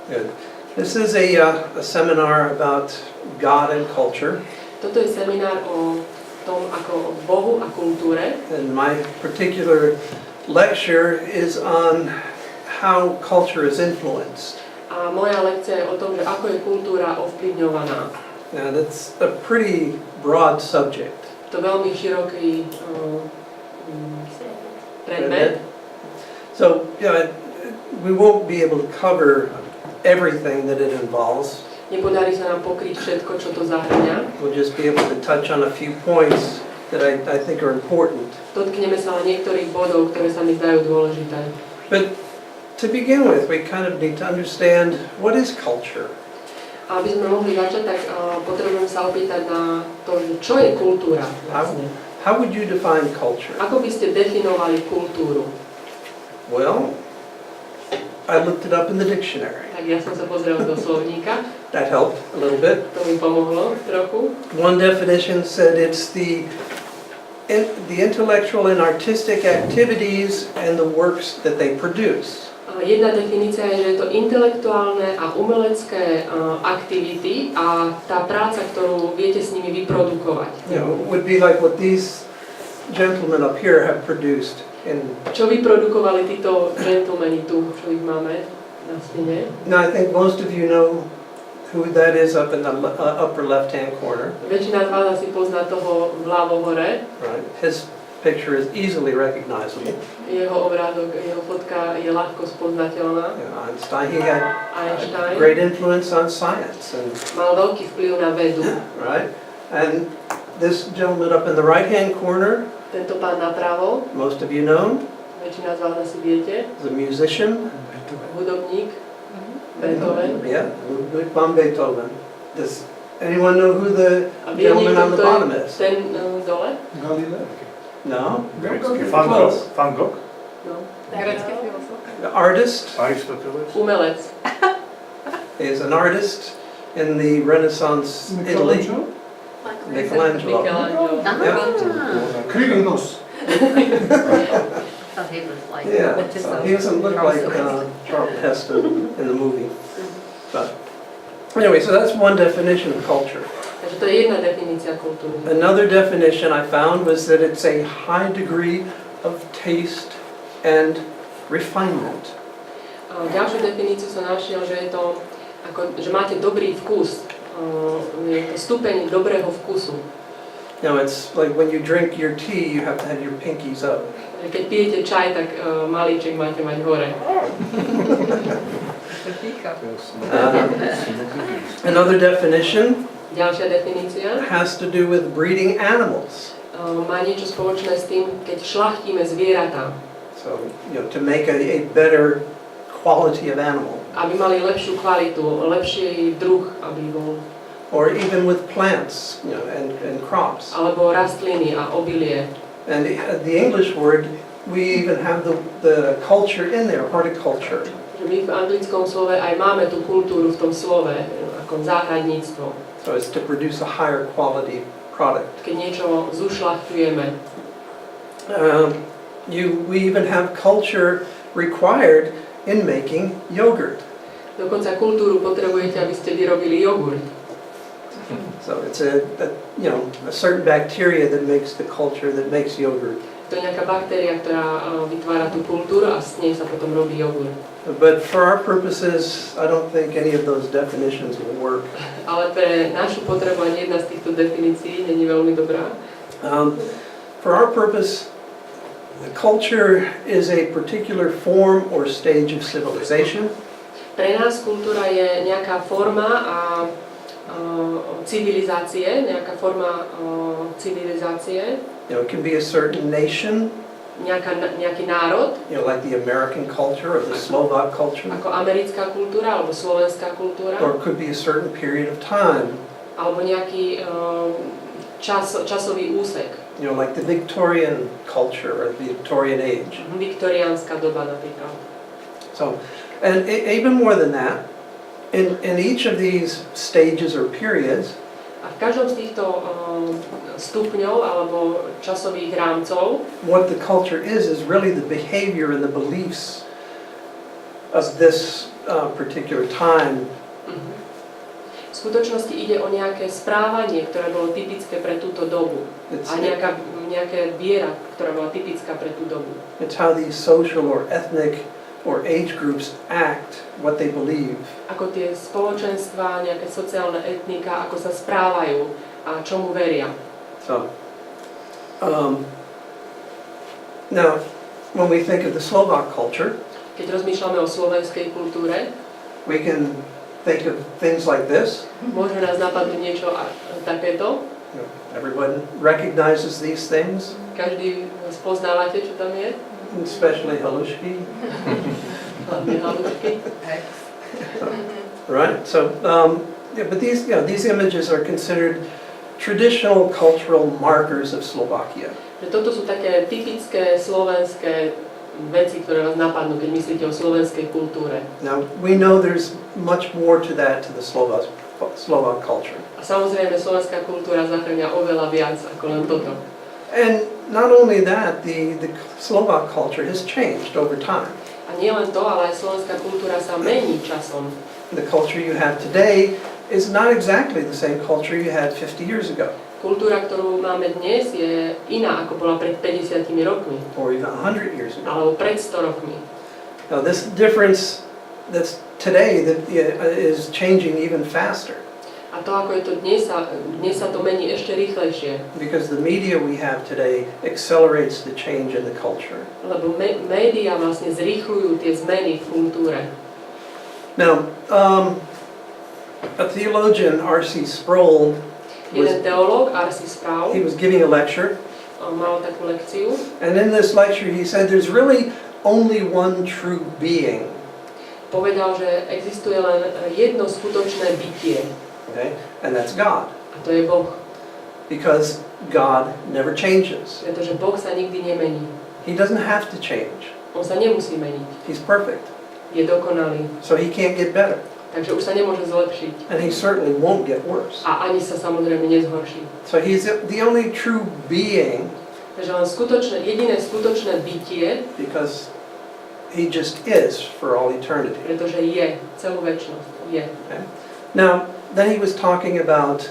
Good. This is a seminar about God and culture. Toto je seminár o tom, ako o Bohu a kultúre. And my particular lecture is on how culture is influenced. A moja lekcia je o tom, že ako je kultúra ovplyvňovaná. Now that's a pretty broad subject. To je veľmi široký predmet. So, we won't be able to cover everything that it involves. Nepodarí sa nám pokryť všetko, čo to zahŕňa. We'll just be able to touch on a few points that I think are important. Dotkneme sa len niektorých bodov, ktoré sa mi zdajú dôležité. But to begin with, we kind of need to understand what is culture. A aby sme mohli začať, tak potrebujem sa opýtať na to, čo je kultúra vlastne. How would you define culture? Ako by ste definovali kultúru? Well, I looked it up in the dictionary. Tak ja som sa pozrel do slovníka. That helped a little bit. To mi pomohlo trochu. One definition said it's the intellectual and artistic activities and the works that they produce. Jedna definícia je, že je to intelektuálne a umelecké aktivity a tá práca, ktorú viete s nimi vyprodukovať. You know, would be like what these gentlemen up here have produced in. Čo vyprodukovali títo gentlemani tu, čo ich máme na stene? Now I think most of you know who that is up in the upper left-hand corner. Väčšina z vás asi pozná toho vľavo hore. Right. His picture is easily recognizable. Jeho obrázok, jeho fotka je ľahko spoznateľná. Yeah, Einstein, he had Einstein great influence on science, and mal veľký vplyv na vedu. right. And this gentleman up in the right-hand corner, Tento pán napravo, most of you know, väčšina z vás asi viete, is a musician. hudobník, Beethoven. Yeah, Ludwig van Beethoven. Does anyone know who the A vie gentleman niekto, on the kto bottom je is? ten dole? Galileo. No. Van Gogh. Van Gogh. No. Grécky filozof. The artist Aristoteles. Umelec. is an artist in the Renaissance Italy. Michelangelo. Michelangelo. Krivi nos. So he was like, Yeah, what is he doesn't look like Charlton Heston in the movie. But anyway, so that's one definition of culture. Takže to je jedna definícia kultúry. Another definition I found was that it's a high degree of taste and refinement. Ďalšiu definíciu som našiel, že je to, ako, že máte dobrý vkus. Je to stupeň dobrého vkusu. Now it's like when you drink your tea, you have to have your pinkies up. Keď pijete čaj, tak malíček máte mať hore. Another definition Ďalšia definícia has to do with breeding animals. má niečo spoločné s tým, keď šľachtíme zvieratá. So, to make a better quality of animal. Aby mali lepšiu kvalitu, lepší druh, aby bol. Or even with plants, and crops. Alebo rastliny a obilie. And the English word, we even have the culture in there, horticulture. Že my v anglickom slove aj máme tú kultúru v tom slove, ako záhradníctvo. So it's to produce a higher quality product. Keď niečo zušľachtujeme. We even have culture required in making yogurt. Dokonca kultúru potrebujete, aby ste vyrobili jogurt. So it's a certain bacteria that makes the culture that makes yogurt. To je nejaká baktéria, ktorá vytvára tú kultúru a s nej sa potom robí jogurt. But for our purposes, I don't think any of those definitions will work. Ale pre našu potrebu ani jedna z týchto definícií nie je veľmi dobrá. For our purpose, culture is a particular form or stage of civilization. Pre nás kultúra je nejaká forma a civilizácie, nejaká forma civilizácie. It can be a certain nation. Nejaký národ. Like the American culture or the Slovak culture. Ako americká kultúra alebo slovenská kultúra. Or it could be a certain period of time. Alebo nejaký časový úsek. Like the Victorian culture or the Victorian age. Viktoriánska doba napríklad. So, and even more than that, in each of these stages or periods, a v každom z týchto stupňov alebo časových rámcov, what the culture is really the behavior and the beliefs of this particular time. V skutočnosti ide o nejaké správanie, ktoré bolo typické pre túto dobu. It's, A nejaké viera, ktorá bola typická pre tú dobu. it's how these social or ethnic or age groups act, what they believe. Ako tie spoločenstvá, nejaké sociálne etnika, ako sa správajú a čomu veria. So, now, when we think of the Slovak culture, Keď rozmýšľame o slovenskej kultúre, we can think of things like this. môže nás napadnúť niečo takéto. You know, everyone recognizes these things, Každý spoznávate, čo tam je, especially halushki. hlavne halušky. Right? So, yeah, but these images are considered traditional cultural markers of Slovakia. Že toto sú také typické slovenské veci, ktoré vás napadnú, keď myslíte o slovenskej kultúre. Now, we know there's much more to that, to the Slovak culture. A samozrejme, slovenská kultúra zahŕňa oveľa viac ako len toto. And not only that, the Slovak culture has changed over time. A nie len to, ale aj slovenská kultúra sa mení časom. The culture you have today is not exactly the same culture you had 50 years ago, Kultúra, ktorú máme dnes, je iná, ako bola pred 50 rokmi, or even 100 years ago. alebo pred 100 rokmi. Now, this difference that's today that is changing even faster, A to, ako je to dnes sa to mení ešte rýchlejšie. because the media we have today accelerates the change in the culture. Lebo médiá vlastne zrýchľujú tie zmeny v kultúre. Now, a theologian, R.C. Sproul, Jeden teológ, R.C. Sproul, he was giving a lecture, mal takú lekciu. and in this lecture he said there's really only one true being, Povedal, že existuje len jedno skutočné bytie. okay? And that's God, A to je Boh. because God never changes. Pretože Boh sa nikdy nemení. He doesn't have to change. On sa nemusí meniť. He's perfect, Je dokonalý. so he can't get better, Takže už sa nemôže zlepšiť. and he certainly won't get worse. A ani sa samozrejme nezhorší. So he's the only true being, Takže len jediné skutočné bytie, because he just is for all eternity. pretože je celú večnosť. Je. Now, then he was talking about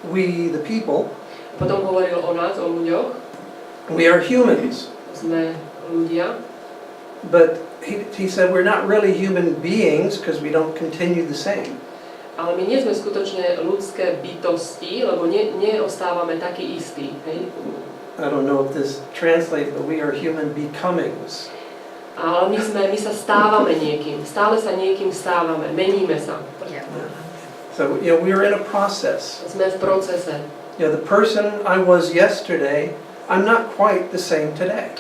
we, the people, Potom hovoril o nás, o ľuďoch. we are humans, Sme ľudia. but he said we're not really human beings because we don't continue the same. Ale my nie sme skutočne ľudské bytosti, lebo neostávame takí istí. Hej? I don't know if this translates, but we are human becomings. Ale my sa stávame niekým. Stále sa niekým stávame. Meníme sa. Yeah. So, you know, we're in a process. Sme v procese. You know, the person I was yesterday, I'm not quite the same today.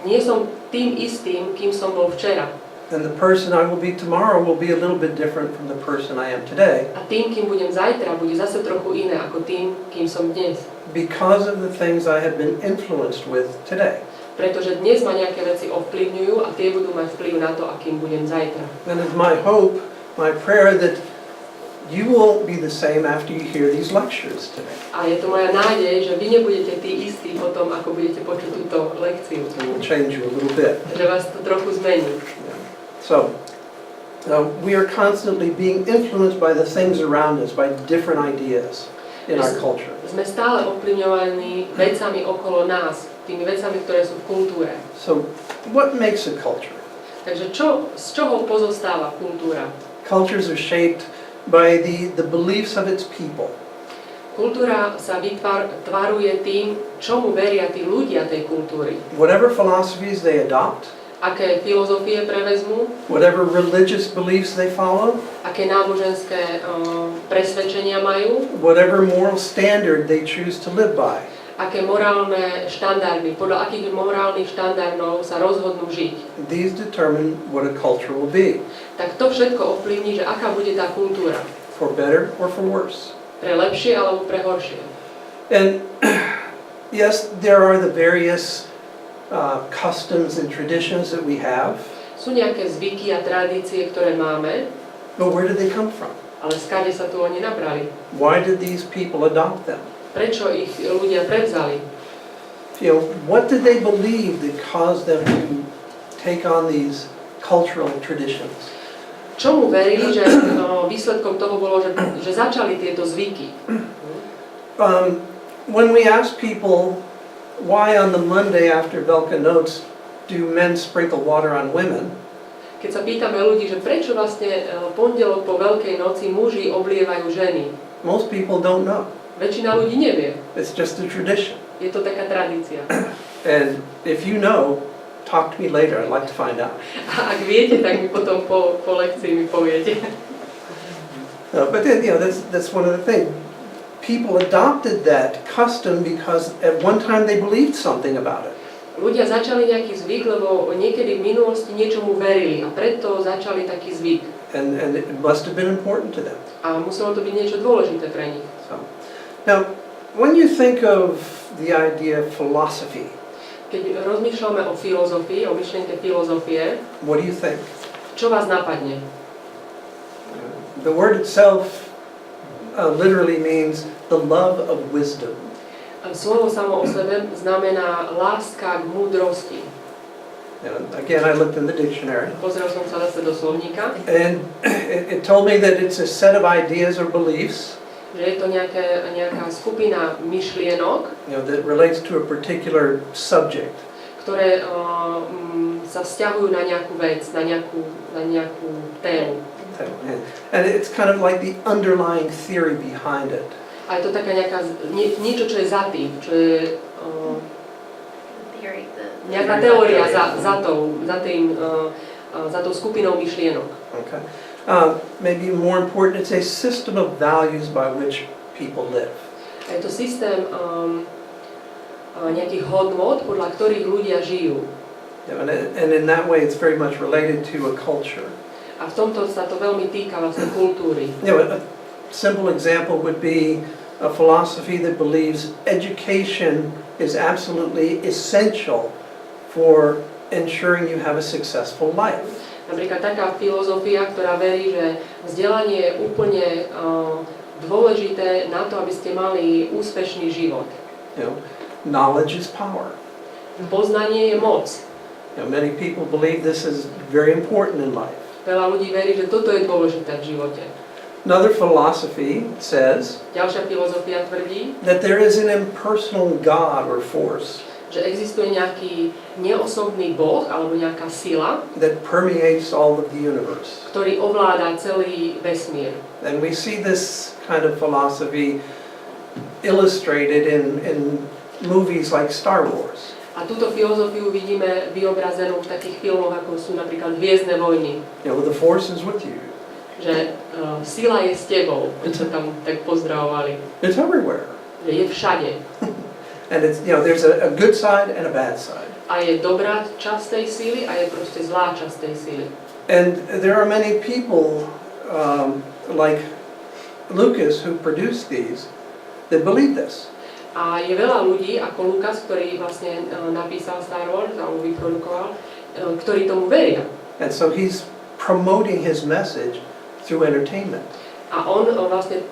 Nie som tým istým, kým som bol včera. And the person I will be tomorrow will be a little bit different from the person I am today, A tým, kým budem zajtra, bude zase trochu iné ako tým, kým som dnes. because of the things I have been influenced with today. Pretože dnes ma nejaké veci ovplyvňujú a tie budú mať vplyv na to, akým budem zajtra. And it's my hope, my prayer that you won't be the same after you hear these lectures today. A je to moja nádej, že vy nebudete tí istí potom, ako budete počuť túto lekciu. It will change you a little bit. Že vás to trochu zmení. So, we are constantly being influenced by the things around us, by different ideas in our culture. Sme stále ovplyvňovaní vecami okolo nás, tými vecami, ktoré sú v kultúre. So, what makes a culture? Takže z čoho pozostáva kultúra? Cultures are shaped by the beliefs of its people. Kultúra sa tvaruje tým, čomu veria tí ľudia tej kultúry. Whatever philosophies they adopt, Aké filozofie prevezmú, whatever religious beliefs they follow, aké náboženské presvedčenia majú, whatever moral standard they choose to live by. aké morálne štandardy, podľa akých morálnych štandardov sa rozhodnú žiť. These determine what a culture will be, Tak to všetko ovplyvní, že aká bude tá kultúra. for better or for worse. Pre lepšie alebo pre horšie. And yes, there are the various customs and traditions that we have, Sú nejaké zvyky a tradície, ktoré máme, but where did they come from? ale skade sa tu oni nabrali. Why did these people adopt them? Prečo ich ľudia prevzali? You know, what did they believe that caused them to take on these cultural traditions. Čomu verili, že výsledkom toho bolo, že začali tieto zvyky. When we ask people why on the Monday after Velka Notes do men sprinkle water on women, Keď sa pýtame ľudí, že prečo vlastne pondelok po Veľkej noci muži oblievajú ženy, most people don't know. väčšina ľudí nevie. It's just a tradition. Je to taká tradícia. And if you know, talk to me later. I'd like to find out. A ak viete, tak mi potom po lekcii mi poviete. But then, that's one of the things. People adopted that custom because at one time they believed something about it. Ľudia začali nejaký zvyk, lebo niekedy v minulosti niečomu verili a preto začali taký zvyk. And it must have been important to them. A muselo to byť niečo dôležité pre nich. So, now, when you think of the idea of philosophy, Keď rozmýšľame o filozofii, o myšlienke filozofie, what do you think? čo vás napadne? The word itself literally means the love of wisdom. Slovo samo o sebe znamená láska k múdrosti. Again, I looked in the dictionary. Pozrel som sa zase do slovníka, And it told me that it's a set of ideas or beliefs že je to nejaká skupina myšlienok, that relates to a particular subject. ktoré sa vzťahujú na nejakú vec, na nejakú tému. And it's kind of like the underlying theory behind it. A je to taká niečo, čo je za tým, čo je nejaká teória za tou skupinou myšlienok. Okay. Maybe more important, it's a system of values by which people live. A je to systém nejakých hodnôt, podľa ktorých ľudia žijú. And in that way it's very much related to a culture. A v tomto sa to veľmi týka vlastne kultúry. A simple example would be a philosophy that believes education is absolutely essential for ensuring you have a successful life. Napríklad taká filozofia, ktorá verí, že vzdelanie je úplne dôležité na to, aby ste mali úspešný život. Knowledge is power. Poznanie je moc. Many people believe this is very important in life. Veľa ľudí verí, že toto je dôležité v živote. Another philosophy says Ďalšia filozofia tvrdí, that there is an impersonal God or force že existuje nejaký neosobný boh alebo nejaká sila, that permeates all of the universe. ktorý ovláda celý vesmír. And we see this kind of philosophy illustrated in movies like Star Wars. A túto filozofiu vidíme vyobrazenú v takých filmoch, ako sú napríklad Hviezdne vojny. The force is with you. Že sila je s tebou, keď sa tam tak pozdravovali. It's everywhere. Že je všade. And it's, there's a good side and a bad side. A je dobrá časť tej síly a je proste zlá časť tej síly. And there are many people like Lucas who produced these that believe this. A je veľa ľudí, ako Lukas, ktorý vlastne napísal Star Wars, alebo vyprodukoval, ktorí tomu veria. And so he's promoting his message through entertainment. A on vlastne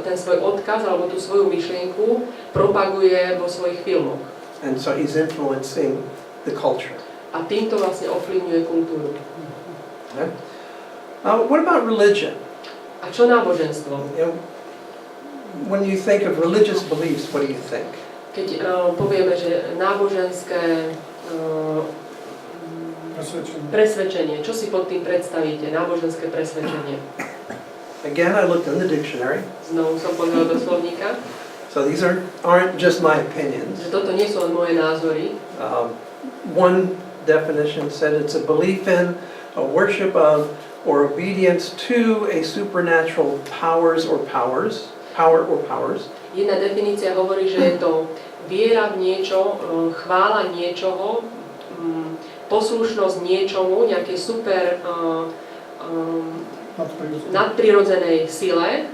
ten svoj odkaz, alebo tú svoju myšlienku propaguje vo svojich filmoch. And so he's influencing the culture. A týmto vlastne ovplyvňuje kultúru. Okay. What about religion? A čo náboženstvo? When you think of religious beliefs, what do you think? Keď povieme, že náboženské presvedčenie, čo si pod tým predstavíte? Náboženské presvedčenie. Again, I looked in the dictionary. Znovu som pozrel do slovníka. So these aren't just my opinions. Že toto nie sú len moje názory. One definition said it's a belief in, a worship of, or obedience to a supernatural power or powers. Jedna definícia hovorí, že je to viera v niečo, chvála niečoho, poslušnosť niečomu, nejakej super nadprirodzenej sile,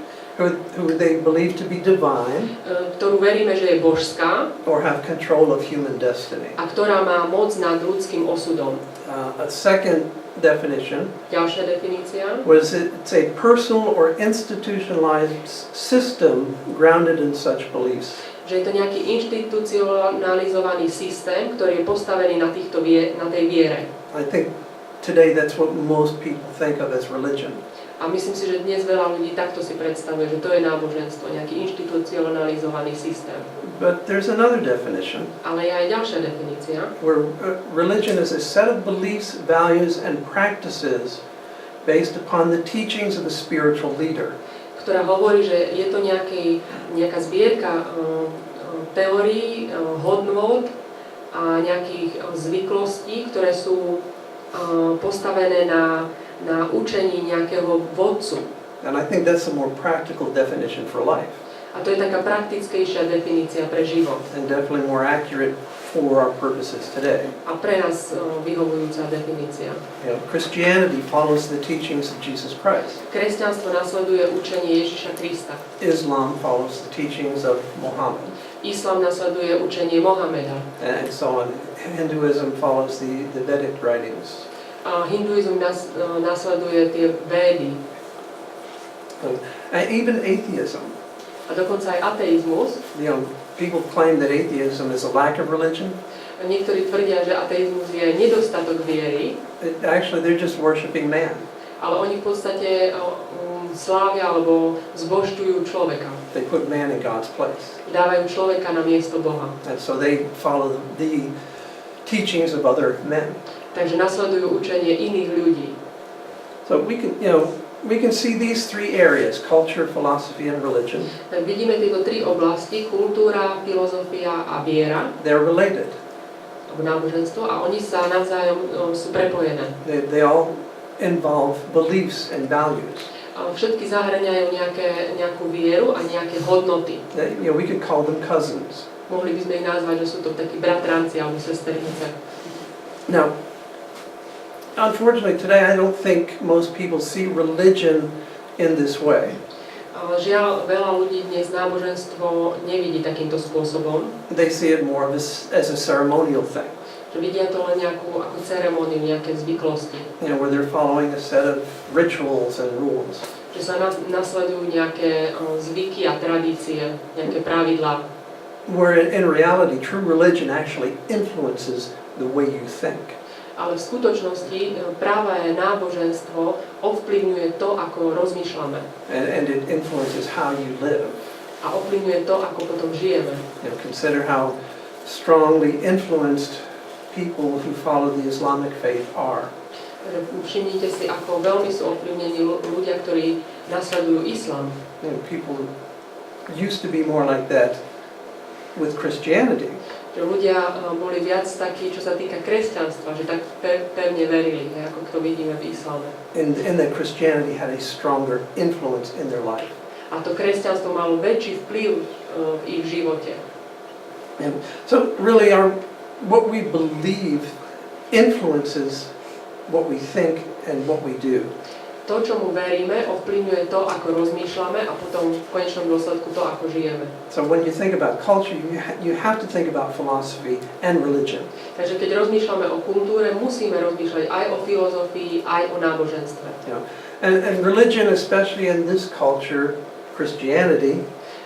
who they believe to be divine, ktorú veríme, že je božská, or have control of human destiny. a ktorá má moc nad ľudským osudom. A second definition Ďalšia definícia was it's a personal or institutionalized system grounded in such beliefs. že je to nejaký inštitucionalizovaný systém, ktorý je postavený na tej viere. I think today that's what most people think of as religion. A myslím si, že dnes veľa ľudí takto si predstavuje, že to je náboženstvo, nejaký inštitucionalizovaný systém. But there's another definition, Ale je aj ďalšia definícia, where religion is a set of beliefs, values, and practices based upon the teachings of a spiritual leader. ktorá hovorí, že je to nejaká zbierka teórií, hodnôt a nejakých zvyklostí, ktoré sú postavené na učení nejakého vodcu. And I think that's a more practical definition for life. A to je taká praktickejšia definícia pre život. And definitely more accurate for our purposes today. A pre nás vyhovujúca definícia. You know, Christianity follows the teachings of Jesus Christ. Kresťanstvo nasleduje učenie Ježiša Krista. Islam follows the teachings of Muhammad. Islám nasleduje učenie Mohameda. And so on. Hinduism follows the Vedic writings. A hinduizm nasleduje tie védy. And even atheism. A dokonca aj ateizmus. You know, people claim that atheism is a lack of religion. Niektorí tvrdia, že ateizmus je nedostatok viery. Actually, they're just worshiping man. Ale oni v podstate slávia alebo zbožťujú človeka. They put man in God's place. Dávajú človeka na miesto Boha. And so they follow the teachings of other men. Takže nasledujú učenie iných ľudí. So we can see these three areas, culture, philosophy, and religion. Tak vidíme tieto tri oblasti, kultúra, filozofia a viera, They're related. alebo náboženstvo, a oni sa navzájom sú prepojené. They all involve beliefs and values. Všetky zahŕňajú nejakú vieru a nejaké hodnoty. We could call them cousins. Mohli by sme ich nazvať, že sú to takí bratranci alebo sesternice. Now, unfortunately, today I don't think most people see religion in this way. Žiaľ, veľa ľudí dnes náboženstvo nevidí takýmto spôsobom. They see it more as a ceremonial thing. Že vidia to len ako ceremóniu, nejaké zvyklosti. Where they're following a set of rituals and rules. Že sa nasledujú nejaké zvyky a tradície, nejaké pravidlá. Where in reality, true religion actually influences the way you think. Ale v skutočnosti práve náboženstvo ovplyvňuje to, ako rozmýšľame. And it influences how you live. A ovplyvňuje to, ako potom žijeme. Consider how strongly influenced people who follow the Islamic faith are. Všimnite si, ako veľmi sú ovplyvnení ľudia, ktorí nasledujú islám. People used to be more like that with Christianity. Že ľudia boli viac takí, čo sa týka kresťanstva, že tak pevne verili, ako to vidíme v isláme. And that Christianity had a stronger influence in their life. A to kresťanstvo malo väčší vplyv v ich živote. And so really what we believe influences what we think and what we do. To, čomu veríme, ovplyvňuje to, ako rozmýšľame a potom v konečnom dôsledku to, ako žijeme. So when you think about culture, you have to think about philosophy and religion. Takže keď rozmýšľame o kultúre, musíme rozmýšľať aj o filozofii, aj o náboženstve. And religion, especially in this culture, Christianity,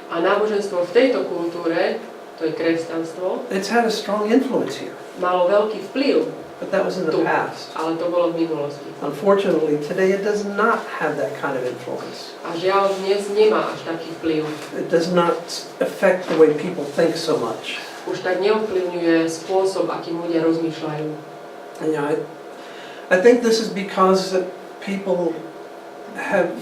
a náboženstvo v tejto kultúre, to je kresťanstvo, it's had a strong influence here. Malo veľký vplyv. But that was in the past. Ale to bolo v minulosti. Unfortunately, today it does not have that kind of influence. A žiaľ, dnes nemá až taký vplyv. It does not affect the way people think so much. Už tak neovplyvňuje spôsob, akým ľudia rozmýšľajú. And I think this is because people have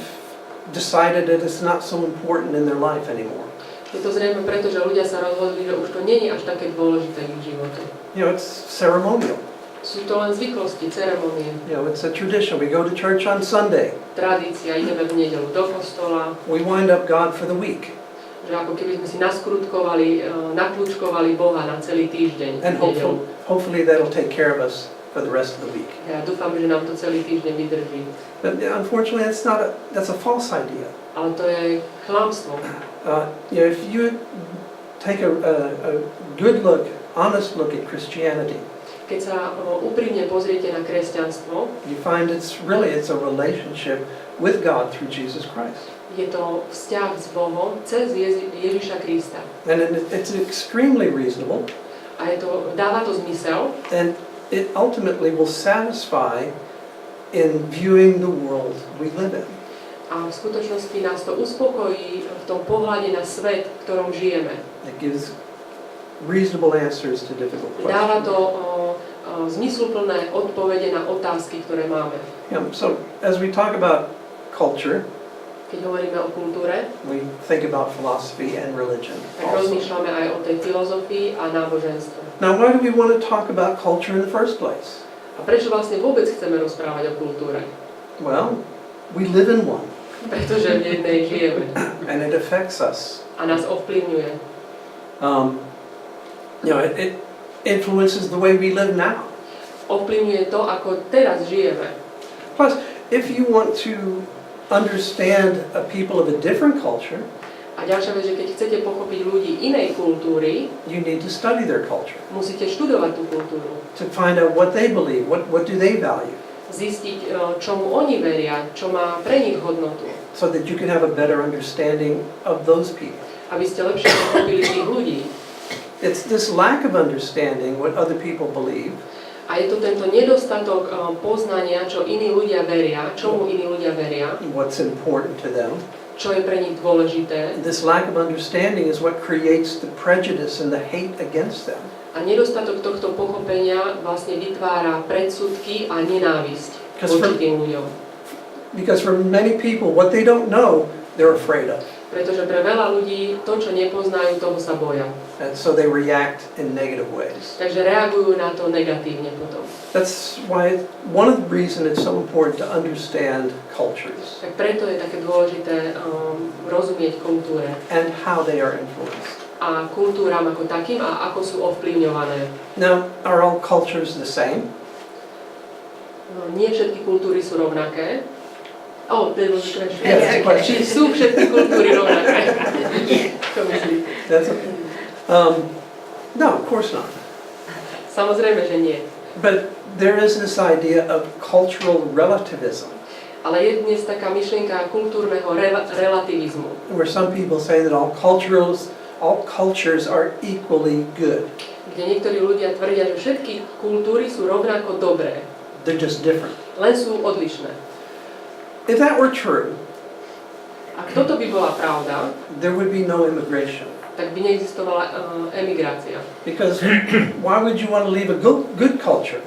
decided that it's not so important in their life anymore. Je to zrejme preto, že ľudia sa rozhodli, že už to nie je až také dôležité v ich živote. It's ceremonial. Sú to len zvyklosti, ceremonie. It's a tradition. We go to church on Sunday. Tradícia, ideme v nedeľu do kostola. We wind up God for the week. Že ako keby sme si nakľúčkovali Boha na celý týždeň. And hopefully that'll take care of us for the rest of the week. Ja dúfam, že nám to celý týždeň vydrží. But unfortunately, that's a false idea. Ale to je klamstvo. If you take a good look, honest look at Christianity, keď sa úprimne pozriete na kresťanstvo, you find it's a relationship with God through Jesus Christ. Je to vzťah s Bohom cez Ježiša Krista. And it's extremely reasonable. A dáva to zmysel. And it ultimately will satisfy in viewing the world we live in. A v skutočnosti nás to uspokojí v tom pohľade na svet, v ktorom žijeme. It gives reasonable answers to difficult Dáva questions. to zmysluplné odpovede na otázky, ktoré máme. Yeah, so as we talk about culture, Keď hovoríme o kultúre, we think about philosophy and religion tak also. rozmýšľame aj o tej filozofii a náboženstve. Now, why do we want to talk about culture in the first place? A prečo vlastne vôbec chceme rozprávať o kultúre? Well, we live in one, Pretože v jednej žijeme and it affects us. a nás ovplyvňuje. It influences the way we live now. Ovplyvňuje to, ako teraz žijeme. Plus, if you want to understand a people of a different culture, A ďalšia vec, že keď chcete pochopiť ľudí inej kultúry, you need to study their culture musíte študovať tú kultúru. to find out what they believe, what do they value, Zistiť, čomu oni veria, čo má pre nich hodnotu. so that you can have a better understanding of those people. Aby ste lepšie pochopili tých ľudí. It's this lack of understanding what other people believe A je to tento nedostatok poznania, čo iní ľudia veria, čomu iní ľudia veria, what's important to them. čo je pre nich dôležité. This lack of understanding is what creates the prejudice and the hate against them. A nedostatok tohto pochopenia vlastne vytvára predsudky a nenávisť voči tým ľuďom. Because for many people, what they don't know, they're afraid of. Pretože pre veľa ľudí to, čo nepoznajú, toho sa boja. And so they react in negative ways. Takže reagujú na to negatívne potom. That's why one of the reasons it's so important to understand cultures Tak preto je také dôležité rozumieť kultúre and how they are influenced. a kultúram ako takým a ako sú ovplyvňované. Now, are all cultures the same? Nie všetky kultúry sú rovnaké. Yes, Či sú všetky kultúry rovnaké? Čo myslíš? That's okay. No, of course not. Samozrejme, že nie. But there is this idea of cultural relativism, Ale je dnes taká myšlienka kultúrneho relativizmu, where some people say that all cultures are equally good. kde niektorí ľudia tvrdia, že všetky kultúry sú rovnako dobré, They're just different. len sú odlišné. If that were true, Ak toto by bola pravda, there would be no immigration. tak by neexistovala emigrácia. Because why would you want to leave a good culture?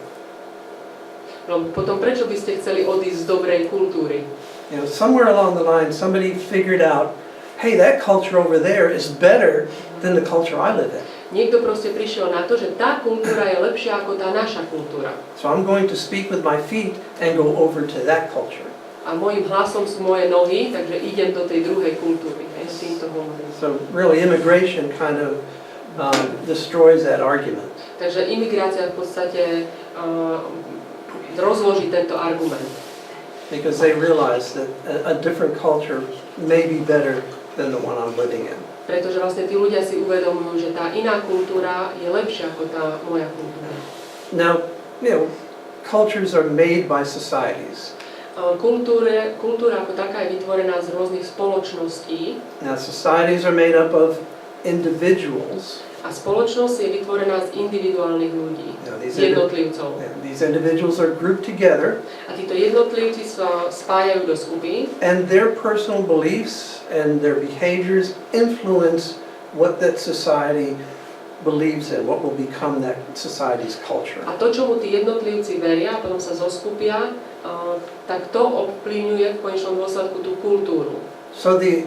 No, potom prečo by ste chceli odísť z dobrej kultúry? You know, somewhere along the line, somebody figured out, hey, that culture over there is better than the culture I live in. Niekto proste prišiel na to, že tá kultúra je lepšia ako tá naša kultúra. So I'm going to speak with my feet and go over to that culture. A môjim hlasom sú moje nohy, takže idem do tej druhej kultúry. Hej, s týmto hovorím. So really, immigration kind of destroys that argument. Takže imigrácia v podstate rozloží tento argument. Because they realize that a different culture may be better than the one I'm living in. Pretože vlastne tí ľudia si uvedomujú, že tá iná kultúra je lepšia ako tá moja kultúra. Now, cultures are made by societies. Kultúra ako taká je vytvorená z rôznych spoločností. Now, societies are made up of individuals. A spoločnosť je vytvorená z individuálnych ľudí, z jednotlivcov. These individuals are grouped together. A títo jednotlivci sa spájajú do skupín. And their personal beliefs and their behaviors influence what that society believes in, what will become that society's culture. A to, čomu tí jednotlivci veria, a potom sa zoskupia, tak to ovplyvňuje v konečnom dôsledku tú kultúru. So the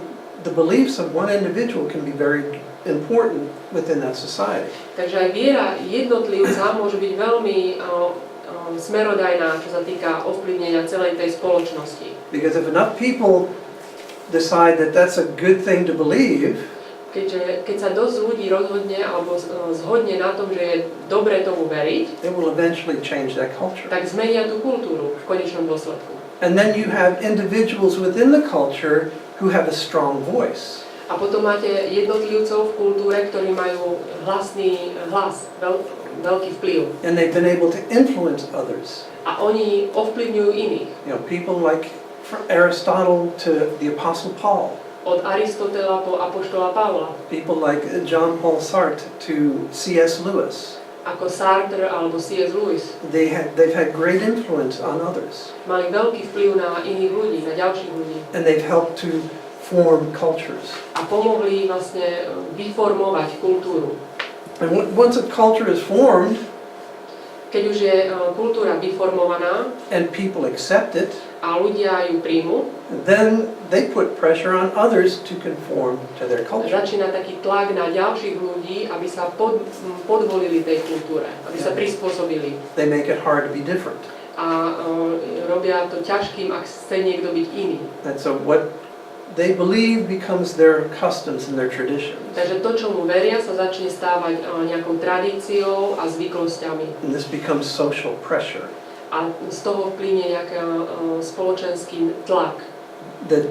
beliefs of one individual can be very important within that society. Takže aj viera jednotlivca môže byť veľmi smerodajná, čo sa týka ovplyvnenia celej tej spoločnosti. Because if enough people decide that that's a good thing to believe, Keď sa dosť ľudí rozhodne alebo zhodne na tom, že je dobré tomu veriť, it will eventually change that culture. tak zmenia tú kultúru v konečnom dôsledku. And then you have individuals within the culture who have a strong voice. A potom máte jednotlivcov v kultúre, ktorí majú hlasný hlas, veľký vplyv. And they've been able to influence others. A oni ovplyvňujú iných. You know, people like from Aristotle to the Apostle Paul. Od Aristotela po apoštola Pavla. People like John Paul Sartre to C.S. Lewis. ako Sartre alebo C.S. Lewis. They've had great influence on others. Mali veľký vplyv na iných ľudí, na ďalších ľudí. And they've helped to form cultures. A pomohli vlastne vyformovať kultúru. And once a culture is formed, Keď už je kultúra vyformovaná and people accept it, a ľudia ju príjmu, then they put pressure on others to conform to their culture. začína taký tlak na ďalších ľudí, aby sa podvolili tej kultúre, aby sa prispôsobili. They make it hard to be different. A robia to ťažkým, ak chce niekto byť iný. And so what they believe becomes their customs and their traditions. Takže to, čomu veria, sa začne stávať nejakou tradíciou a zvyklosťami. And this becomes social pressure A z toho vplynie nejaký spoločenský tlak, that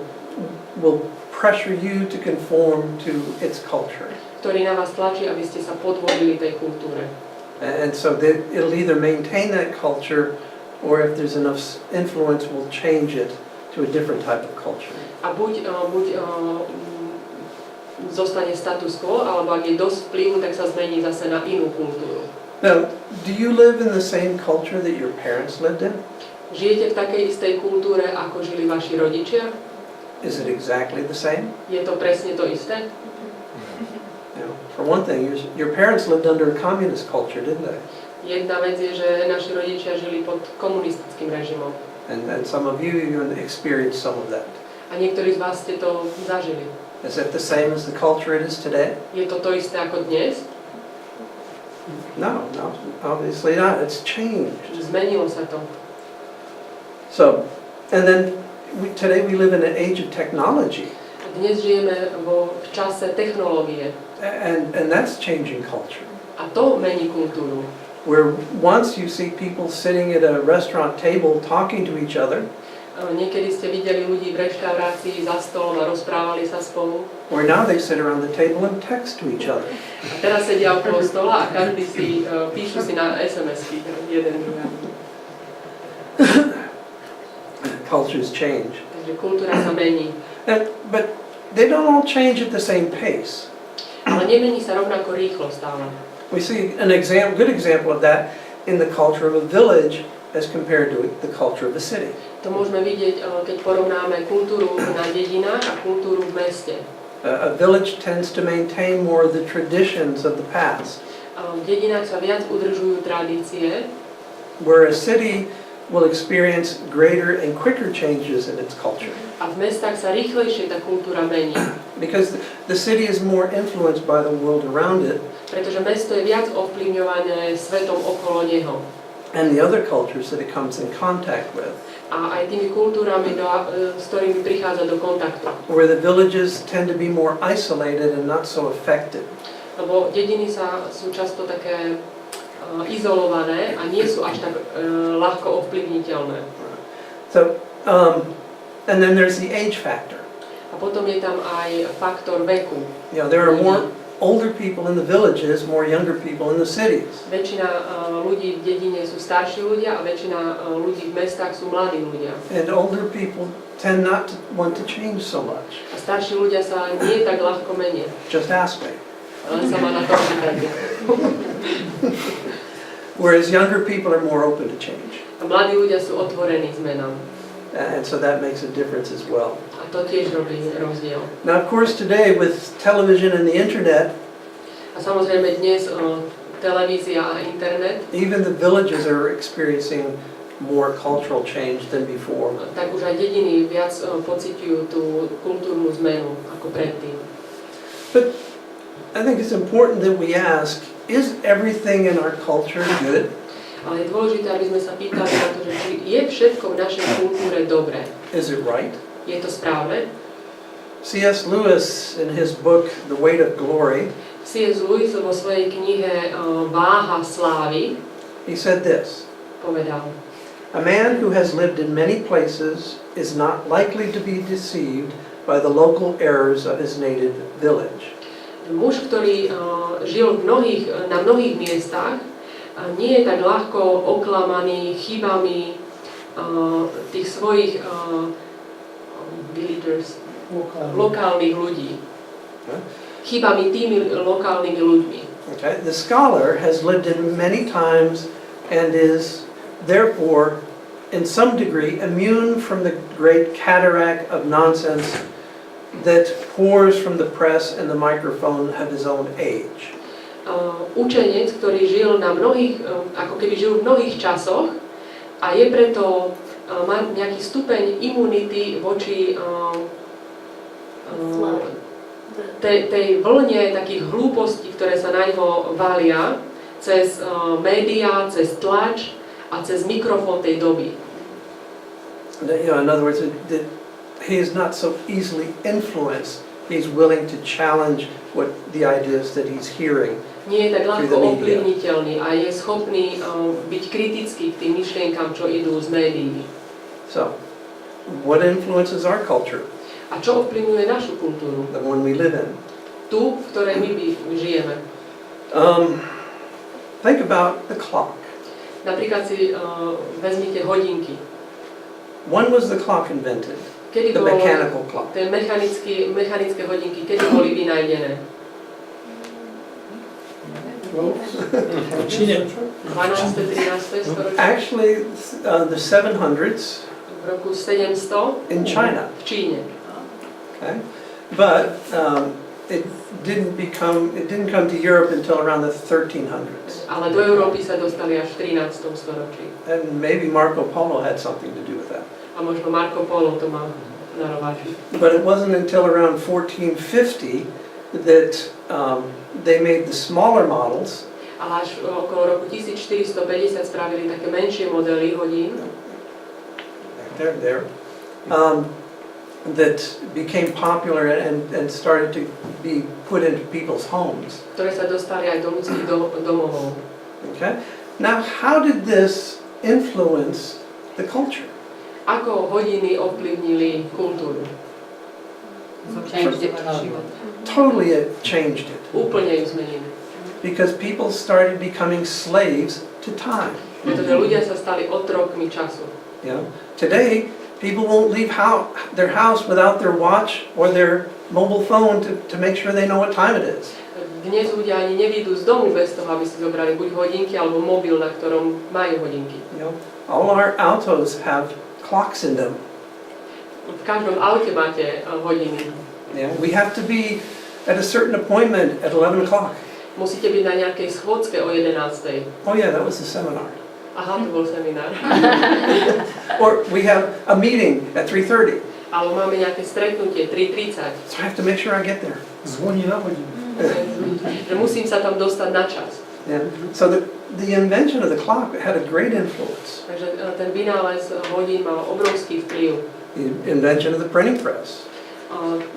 will pressure you to conform to its culture. ktorý na vás tlačí, aby ste sa podvolili tej kultúre. And so it'll either maintain that culture, or if there's enough influence, will change it to a different type of culture. A buď zostane status quo, alebo ak je dosť vplyvu, tak sa zmení zase na inú kultúru. Now, do you live in the same culture that your parents lived in? Žijete v takej istej kultúre, ako žili vaši rodičia? Is it exactly the same? Je to presne to isté? For one thing, your parents lived under a communist culture, didn't they? Jedna vec je, že naši rodičia žili pod komunistickým režimom. And some of you even experienced some of that. A niektorí z vás ste to zažili. Is it the same as the culture it is today? Je to to isté ako dnes? No, obviously not. It's changed. Zmenilo sa to. So, and then today we live in an age of technology. A dnes žijeme v čase technológie. And that's changing culture. A to mení kultúru. Where once you see people sitting at a restaurant table talking to each other, Niekedy ste videli ľudí v reštaurácii za stolom a rozprávali sa spolu. where now they sit around the table and text to each other. A teraz sedia okolo stola a každý si píšu si na SMS-ky jeden druhému. Cultures change. Takže kultúra sa mení. But they don't all change at the same pace. Ale nemení sa rovnako rýchlo stále. We see good example of that in the culture of a village as compared to the culture of a city. To môžeme vidieť, keď porovnáme kultúru na dedinách a kultúru v meste. A village tends to maintain more of the traditions of the past, V dedinách sa viac udržujú tradície, where a city will experience greater and quicker changes in its culture. a v mestách sa rýchlejšie tá kultúra mení. Because the city is more influenced by the world around it Pretože mesto je viac ovplyvňované svetom okolo neho. and the other cultures that it comes in contact with. A aj tými kultúrami, s ktorými prichádza do kontaktu. Where the villages tend to be more isolated and not so affected. Lebo dediny sú často také izolované a nie sú až tak ľahko ovplyvniteľné. So, and then there's the age factor. A potom je tam aj faktor veku. You know, there are more older people in the villages, more younger people in the cities. Väčšina ľudí v dedine sú starší ľudia a väčšina ľudí v mestách sú mladí ľudia. And older people tend not to want to change so much. A starší ľudia sa nie tak ľahko menia. Just ask me. Len sa ma na to pýtate. Whereas younger people are more open to change. A mladí ľudia sú otvorení zmenám. And so that makes a difference as well. A to tiež robí rozdiel. Now, of course, today with television and the internet, A samozrejme dnes televízia a internet, even the villages are experiencing more cultural change than before. tak už aj dediny viac pociťujú tú kultúrnu zmenu ako predtým. But I think it's important that we ask, is everything in our culture good? Ale je dôležité, aby sme sa pýtali na to, že či je všetko v našej kultúre dobré. Is it right? Je to správne? C.S. Lewis, in his book, The Weight of Glory, C.S. Lewis vo svojej knihe Váha slávy he said this: povedal: a man who has lived in many places is not likely to be deceived by the local errors of his native village. Muž, ktorý žil na mnohých miestach, nie je tak ľahko oklamaný chybami tých svojich lokálnych ľudí. Chybami tými lokálnymi ľuďmi. Okay? The scholar has lived it many times and is therefore, in some degree, immune from the great cataract of nonsense that pours from the press and the microphone of his own age. Učenec, ktorý žil na mnohých, ako keby žil v mnohých časoch a je preto, má nejaký stupeň imunity voči tej vlne takých hlúpostí, ktoré sa na ňo valia cez médiá, cez tlač a cez mikrofón tej doby. You know, in other words, he is not so easily influenced. He's willing to challenge what the ideas that he's hearing. Nie je tak ľahko ovplyvniteľný a je schopný byť kritický k tým myšlienkám, čo idú z médií. So, what influences our culture? A čo ovplyvňuje našu kultúru? The one we live in. Tu, v ktorej my žijeme. Think about the clock. Napríklad si vezmite hodinky. When was the clock invented? Kedy The bolo mechanical clock. tie mechanické hodinky, kedy boli vynajdené? V Číne. 12. 13. storočie? Actually, the 700s V roku 700 in China. v Číne. Okay? But it didn't come to Europe until around the 1300s. Ale do Európy sa dostali až v 13. storočí. And maybe Marco Polo had something to do with that. A možno Marco Polo to má na rováči. But it wasn't until around 1450 that they made the smaller models. Ale až okolo roku 1450 spravili také menšie modely hodín. There. That became popular and started to be put into people's homes. Ktoré sa dostali aj do ľudských domovov. Okay? Now, how did this influence the culture? Ako hodiny ovplyvnili kultúru? Changed it totally. Totally it changed it. Úplne ju zmenili. Because people started becoming slaves to time. Pretože ľudia sa stali otrokmi času. You know? Today, people won't leave their house without their watch or their mobile phone to make sure they know what time it is. Dnes ľudia ani nevyjdú z domu bez toho, aby si zobrali buď hodinky alebo mobil, na ktorom majú hodinky. You know? All our autos have clocks in them. V každom aute máte hodiny. Yeah? We have to be at a certain appointment at 11 o'clock. Musíte byť na nejakej schôdzke o 11. Oh yeah, that was the seminar. Aha, to bol seminár. Or we have a meeting at 3:30. Alebo máme nejaké stretnutie 3:30. So I have to make sure I get there. Zvoní na hodinu. Že musím sa tam dostať na čas. Yeah. So the invention of the clock had a great influence. Takže ten vynález hodín mal obrovský vplyv. The invention of the printing press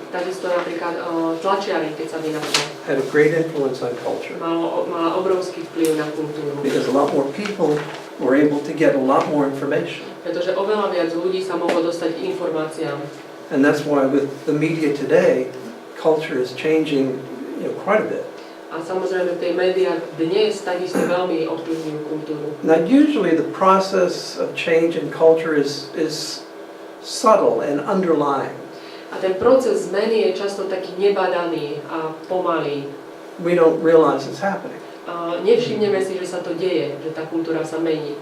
Takisto napríklad tlačiareň, keď sa vynálezol, had a great influence on culture. mala obrovský vplyv na kultúru. Because a lot more people were able to get a lot more information. Pretože oveľa viac ľudí sa mohlo dostať k informáciám. And that's why with the media today, culture is changing, quite a bit. A samozrejme tie médiá dnes takisto veľmi ovplyvňujú kultúru. Now usually the process of change in culture is subtle and underlying. A ten proces zmeny je často taký nebadaný a pomalý. We don't realize it's happening. Nevšimneme si, že sa to deje, že tá kultúra sa mení.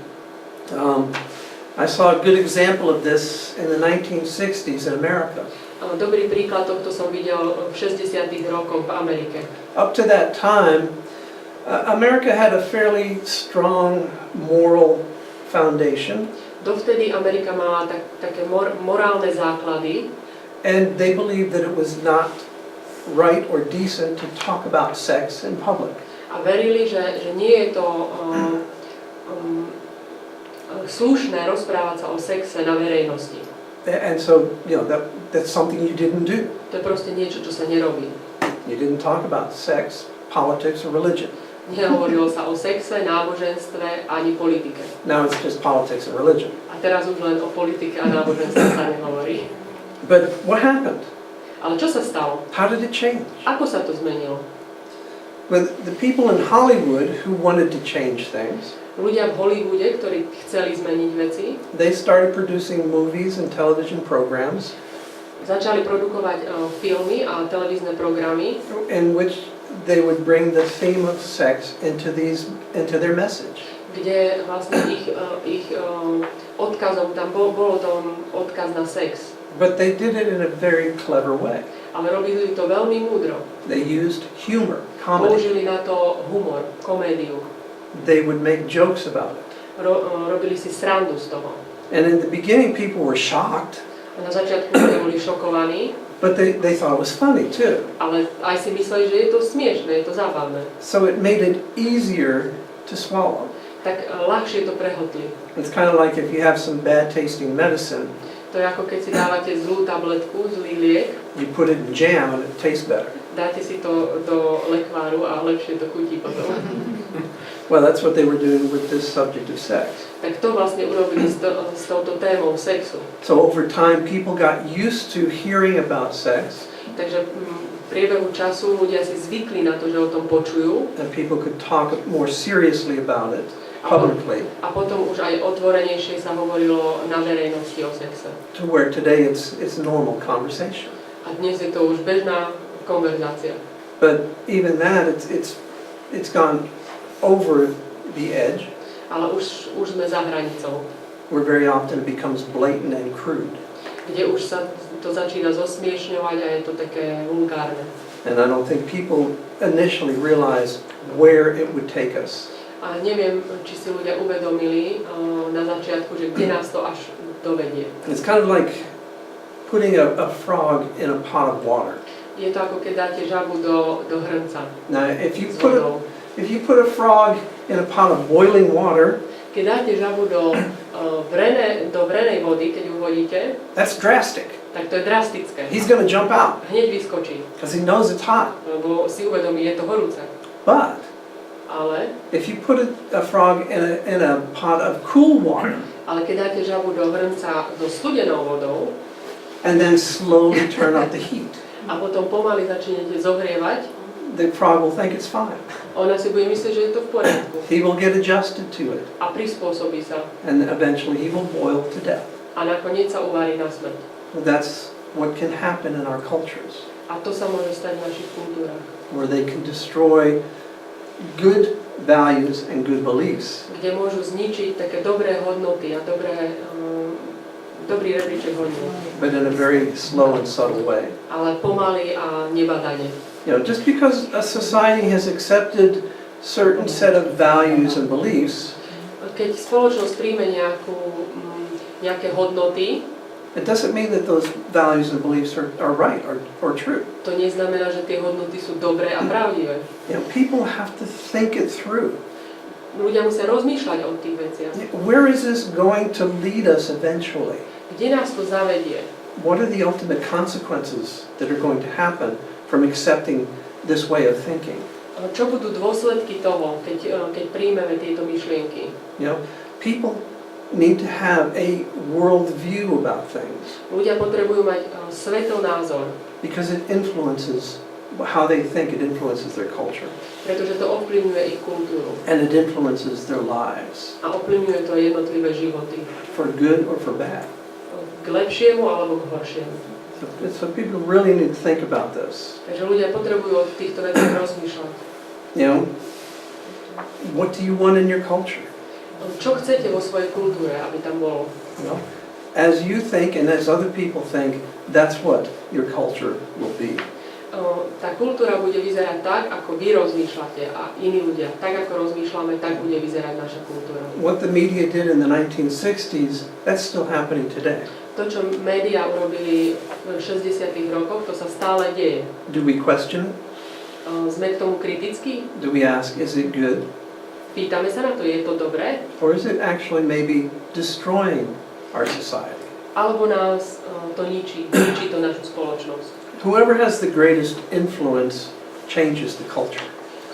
I saw a good example of this in the 1960s in America. Dobrý príklad tohto som videl v 60. rokoch v Amerike. Up to that time, America had a fairly strong moral foundation. Dovtedy Amerika mala také morálne základy. And they believed that it was not right or decent to talk about sex in public. A verili, že nie je to slušné rozprávať sa o sexe na verejnosti. And so, that's something you didn't do. To je proste niečo, čo sa nerobí. You didn't talk about sex, politics, or religion. Nehovorilo sa o sexe, náboženstve ani politike. Now it's just politics and religion. A teraz už len o politike a náboženstve sa nehovorí. But what happened? Ale čo sa stalo? How did it change? Ako sa to zmenilo? Well, the people in Hollywood who wanted to change things, Ľudia v Hollywoode, ktorí chceli zmeniť veci, they started producing movies and television programs začali produkovať filmy a televízne programy, in which they would bring the theme of sex into their message. Kde vlastne ich odkazom, tam bolo tam odkaz na sex. But they did it in a very clever way. Ale robili to veľmi múdro. They used humor, comedy. Použili na to humor, komédiu. They would make jokes about it. Robili si srandu z toho. And in the beginning people were shocked, A na začiatku ľudia boli šokovaní, but they thought it was funny too. ale aj si mysleli, že je to smiešné, je to zábavné. So it made it easier to swallow. Tak ľahšie to prehltli. It's kind of like if you have some bad tasting medicine, To je ako keď si dávate zlú tabletku, zlý liek, you put it in jam and it tastes better. dáte si to do lekváru a lepšie to chutí potom. Well, that's what they were doing with this subject of sex. Tak to vlastne urobili s touto témou sexu. So over time people got used to hearing about sex, Takže v priebehu času ľudia si zvykli na to, že o tom počujú and people could talk more seriously about it publicly, a potom už aj otvorenejšie sa hovorilo na verejnosti o sexe. to where today it's normal conversation. A dnes je to už bežná konverzácia. But even that, it's gone over the edge, Ale už sme za hranicou, where very often it becomes blatant and crude. kde už sa to začína zosmiešňovať a je to také vulgárne. And I don't think people initially realize where it would take us. A neviem, či si ľudia uvedomili na začiatku, že kde nás to až dovedie. It's kind of like putting a frog in a pot of water. Je to ako keď dáte žabu do hrnca Now, if you s put vodou. a frog in a pot of boiling water, Keď dáte žabu do vrenej vody, keď ju vodíte, that's drastic. tak to je drastické. He's going to jump out Hneď vyskočí, because he knows it's hot. lebo si uvedomí, je to horúce. But Ale if you put a frog in a pot of cool water keď dáte žabu do hrnca so studenou vodou and then slowly turn up the heat, a potom pomaly začnete zohrievať, the frog will think it's fine. ona si bude myslieť, že je to v poriadku He will get adjusted to it, a prispôsobí sa and eventually he will boil to death. a nakoniec sa uvarí na smrť. That's what can happen in our cultures, A to sa môže stať v našich kultúrach, where they can destroy good values and good beliefs, kde môžu zničiť také dobré hodnoty a dobrý rebríček hodnot, but in a very slow and subtle way. ale pomaly a nebadane. You know, just because a society has accepted certain set of values and beliefs, Keď spoločnosť príjme nejaké hodnoty, it doesn't mean that those values and beliefs are right or true. to neznamená, že tie hodnoty sú dobré a pravdivé. You know, people have to think it through. Ľudia musia rozmýšľať o tých veciach. Where is this going to lead us eventually? Kde nás to zavedie? What are the ultimate consequences that are going to happen from accepting this way of thinking? Čo budú dôsledky toho, keď príjmeme tieto myšlienky? You know, people need to have a world view about things Ľudia potrebujú mať svetonázor, because it influences how they think, it influences their culture, pretože to ovplyvňuje ich kultúru and it influences their lives, a ovplyvňuje to jednotlivé životy. for good or for bad. K lepšiemu alebo k horšiemu. So people really need to think about this. Takže ľudia potrebujú o týchto veciach rozmýšľať. You know, what do you want in your culture? Čo chcete vo svojej kultúre, aby tam bolo? You know, as you think and as other people think, that's what your culture will be. Tá kultúra bude vyzerať tak, ako vy rozmýšľate a iní ľudia. Tak, ako rozmýšľame, tak bude vyzerať naša kultúra. What the media did in the 1960s, that's still happening today. To, čo médiá urobili v 60. rokoch, to sa stále deje. Do we question it? Sme k tomu kritickí? Do we ask, is it good? Pýtame sa na to, je to dobré? Or is it actually maybe destroying our society? Alebo nás to ničí to našu spoločnosť? Whoever has the greatest influence changes the culture.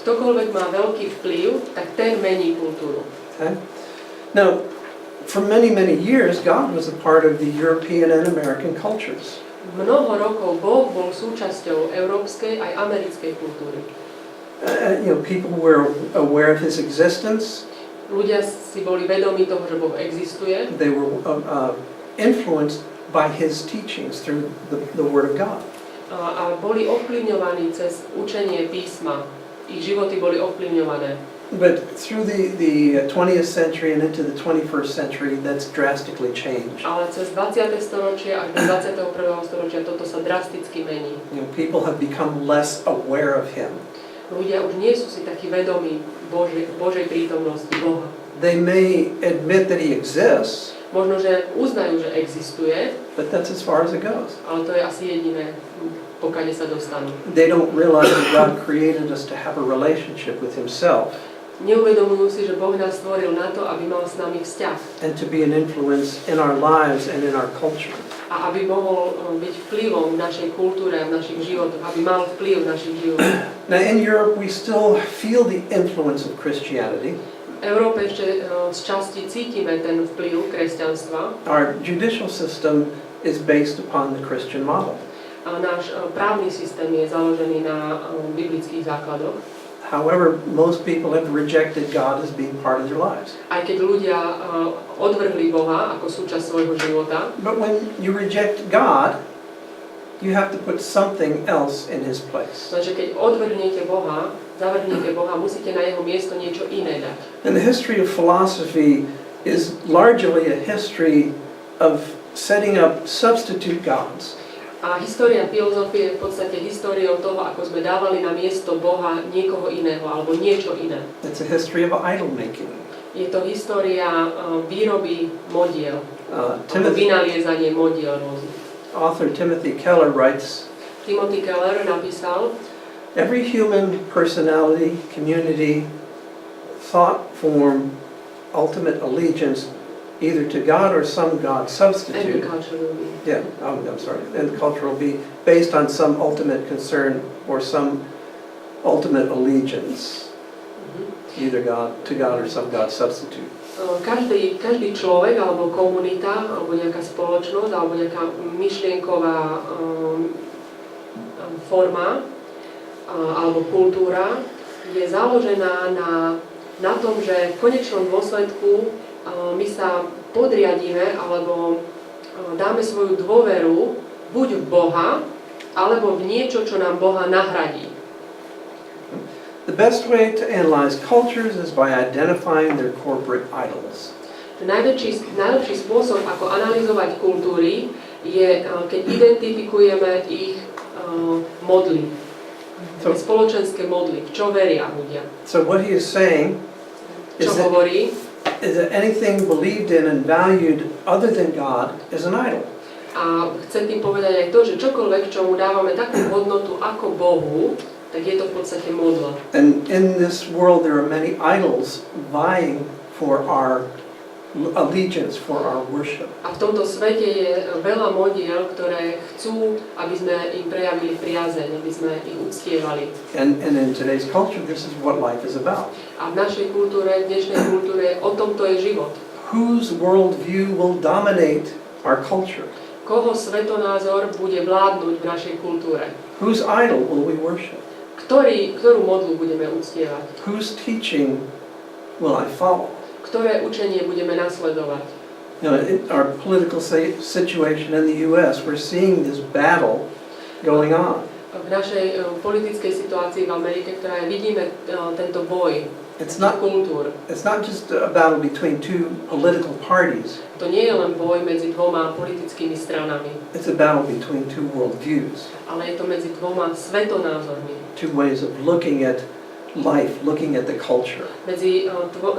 Ktokoľvek má veľký vplyv, tak ten mení kultúru. Okay? Now, for many, many years, God was a part of the European and American cultures. Mnoho rokov Boh bol súčasťou európskej aj americkej kultúry. You know, people were aware of His existence. Ľudia si boli vedomí toho, že Boh existuje. They were influenced by His teachings through the Word of God. a boli ovplyvňovaní cez učenie písma. Ich životy boli ovplyvňované. But through the 20th century and into the 21st century, that's drastically changed. Ale cez 20. storočie až do 21. storočia toto sa drasticky mení. You know, people have become less aware of him. Ľudia už nie sú si takí vedomí Božej prítomnosti, Boha. They may admit that he exists, Možno, že uznajú, že existuje, but that's as far as it goes. ale to je asi jediné, pokiaľ sa dostanú. They don't realize that God created us to have a relationship with himself Neuvedomujú si, že Boh nás stvoril na to, aby mal s nami vzťah and to be an influence in our lives and in our culture. a aby mohol byť vplyvom v našej kultúre a v našich životoch, aby mal vplyv v našich životoch. Now in Europe we still feel the influence of Christianity. V Európe ešte z časti cítime ten vplyv kresťanstva. Our judicial system is based upon the Christian model. A náš právny systém je založený na biblických základoch. However, most people have rejected God as being part of their lives. Aj keď ľudia odvrhli Boha ako súčasť svojho života, But when you reject God, you have to put something else in his place. takže keď zavrhnete Boha, musíte na jeho miesto niečo iné dať. And the history of philosophy is largely a history of setting up substitute gods. A história filozofie je v podstate históriou toho, ako sme dávali na miesto Boha niekoho iného alebo niečo iné. It's a history of idol making. Je to história výroby modiel, alebo vynaliezanie modiel rôznych. Author Timothy Keller writes, Timothy Keller napísal, every human personality, community, thought form, ultimate allegiance either to God or some God substitute. Yeah, I'm sorry. And the culture will be based on some ultimate concern or some ultimate allegiance, either to God or some God substitute. Každý človek, alebo komunita, alebo nejaká spoločnosť, alebo nejaká myšlienková forma, alebo kultúra je založená na tom, že v konečnom dôsledku my sa podriadíme alebo dáme svoju dôveru buď v Boha, alebo v niečo, čo nám Boha nahradí. The best way to analyze cultures is by identifying their corporate idols. Najlepší spôsob, ako analyzovať kultúry, je, keď identifikujeme ich modly. Spoločenské modly, v čo veria ľudia. So what he is saying is that anything believed in and valued other than God is an idol. A chcem tým povedať aj to, že čokoľvek, čomu dávame takú hodnotu ako Bohu, tak je to v podstate modla. And in this world there are many idols vying for our allegiance, for our worship. A v tomto svete je veľa modiel, ktoré chcú, aby sme im prejavili priazeň, aby sme ich uctievali. And in today's culture this is what life is about. A v našej kultúre, v dnešnej kultúre, o tomto je život. Whose worldview will dominate our culture? Koho svetonázor bude vládnuť v našej kultúre? Whose idol will we worship? Ktorú modlu budeme uctievať? Whose teaching will I follow? Ktoré učenie budeme nasledovať? You know, in our political situation in the US, we're seeing this battle going on. V našej politickej situácii v Amerike, ktorá vidíme tento boj kultúr. It's not just a battle between two political parties. To nie je len boj medzi dvoma politickými stranami. It's a battle between two worldviews. Ale je to medzi dvoma svetonázormi. Two ways of looking at life, looking at the culture. Medzi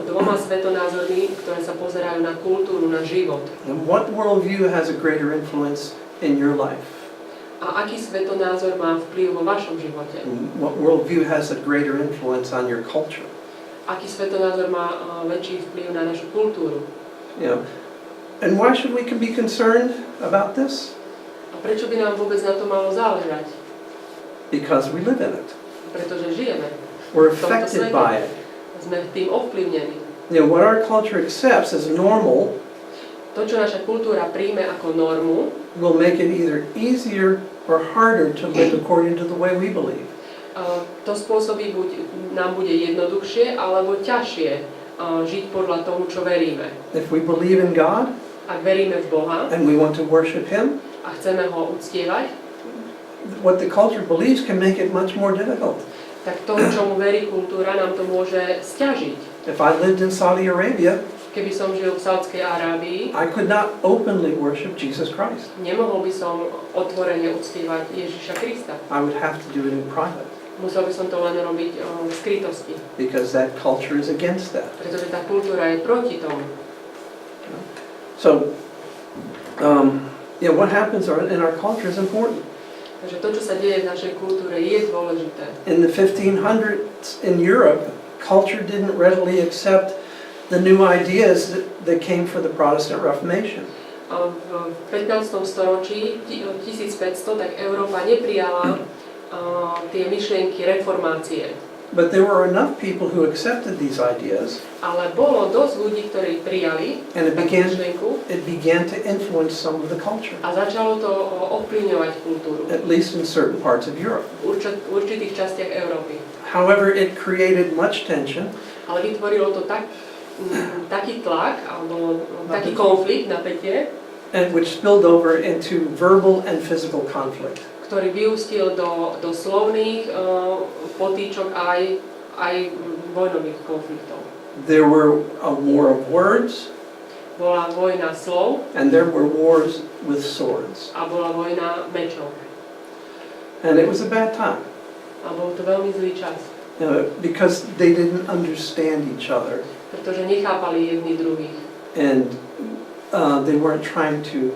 dvoma svetonázormi, ktoré sa pozerajú na kultúru, na život. And what worldview has a greater influence in your life? A aký svetonázor má vplyv vo vašom živote? And what worldview has a greater influence on your culture? Aký svetonázor má väčší vplyv na našu kultúru? You know, and why should we be concerned about this? A prečo by nám vôbec na to malo záležať? Because we live in it. Pretože žijeme. We're affected by it. Sme tým ovplyvnení. You know, what our culture accepts as normal, to, čo naša kultúra príjme ako normu, will make it either easier or harder to live according to the way we believe. To spôsobí nám bude jednoduchšie alebo ťažšie žiť podľa tomu, čo veríme. If we believe in God, ak veríme v Boha and we want to worship Him, a chceme ho uctievať, what the culture believes can make it much more difficult. Tak to, čomu verí kultúra, nám to môže sťažiť. If I lived in Saudi Arabia, Keby som žil v Saudskej Arábii, I could not openly worship Jesus Christ. nemohol by som otvorene uctievať Ježiša Krista. I would have to do it in private Musel by som to len robiť v skrytosti, because that culture is against that. pretože tá kultúra je proti tomu. So, what happens in our culture is important. Takže to, čo sa deje v našej kultúre, je dôležité. In the 1500s in Europe, culture didn't readily accept the new ideas that came for the Protestant Reformation. A v 15. storočí, 1500, tak Európa neprijala tie myšlienky reformácie. But there were enough people who accepted these ideas, Ale bolo dosť ľudí, ktorí prijali and takú myšlienku it began to influence some of the culture, a začalo to ovplyvňovať kultúru at least in certain parts of Europe. v určitých častiach Európy. However, it created much tension, Ale vytvorilo to taký tlak, alebo taký konflikt, napätie, and which spilled over into verbal and physical conflict. ktorý vyústil do slovných potýčok aj vojnových konfliktov. There were a war of words, Bola vojna slov and there were wars with swords. a bola vojna mečov. And it was a bad time, A bol to veľmi zlý čas, because they didn't understand each other, pretože nechápali jedni druhých. and they weren't trying to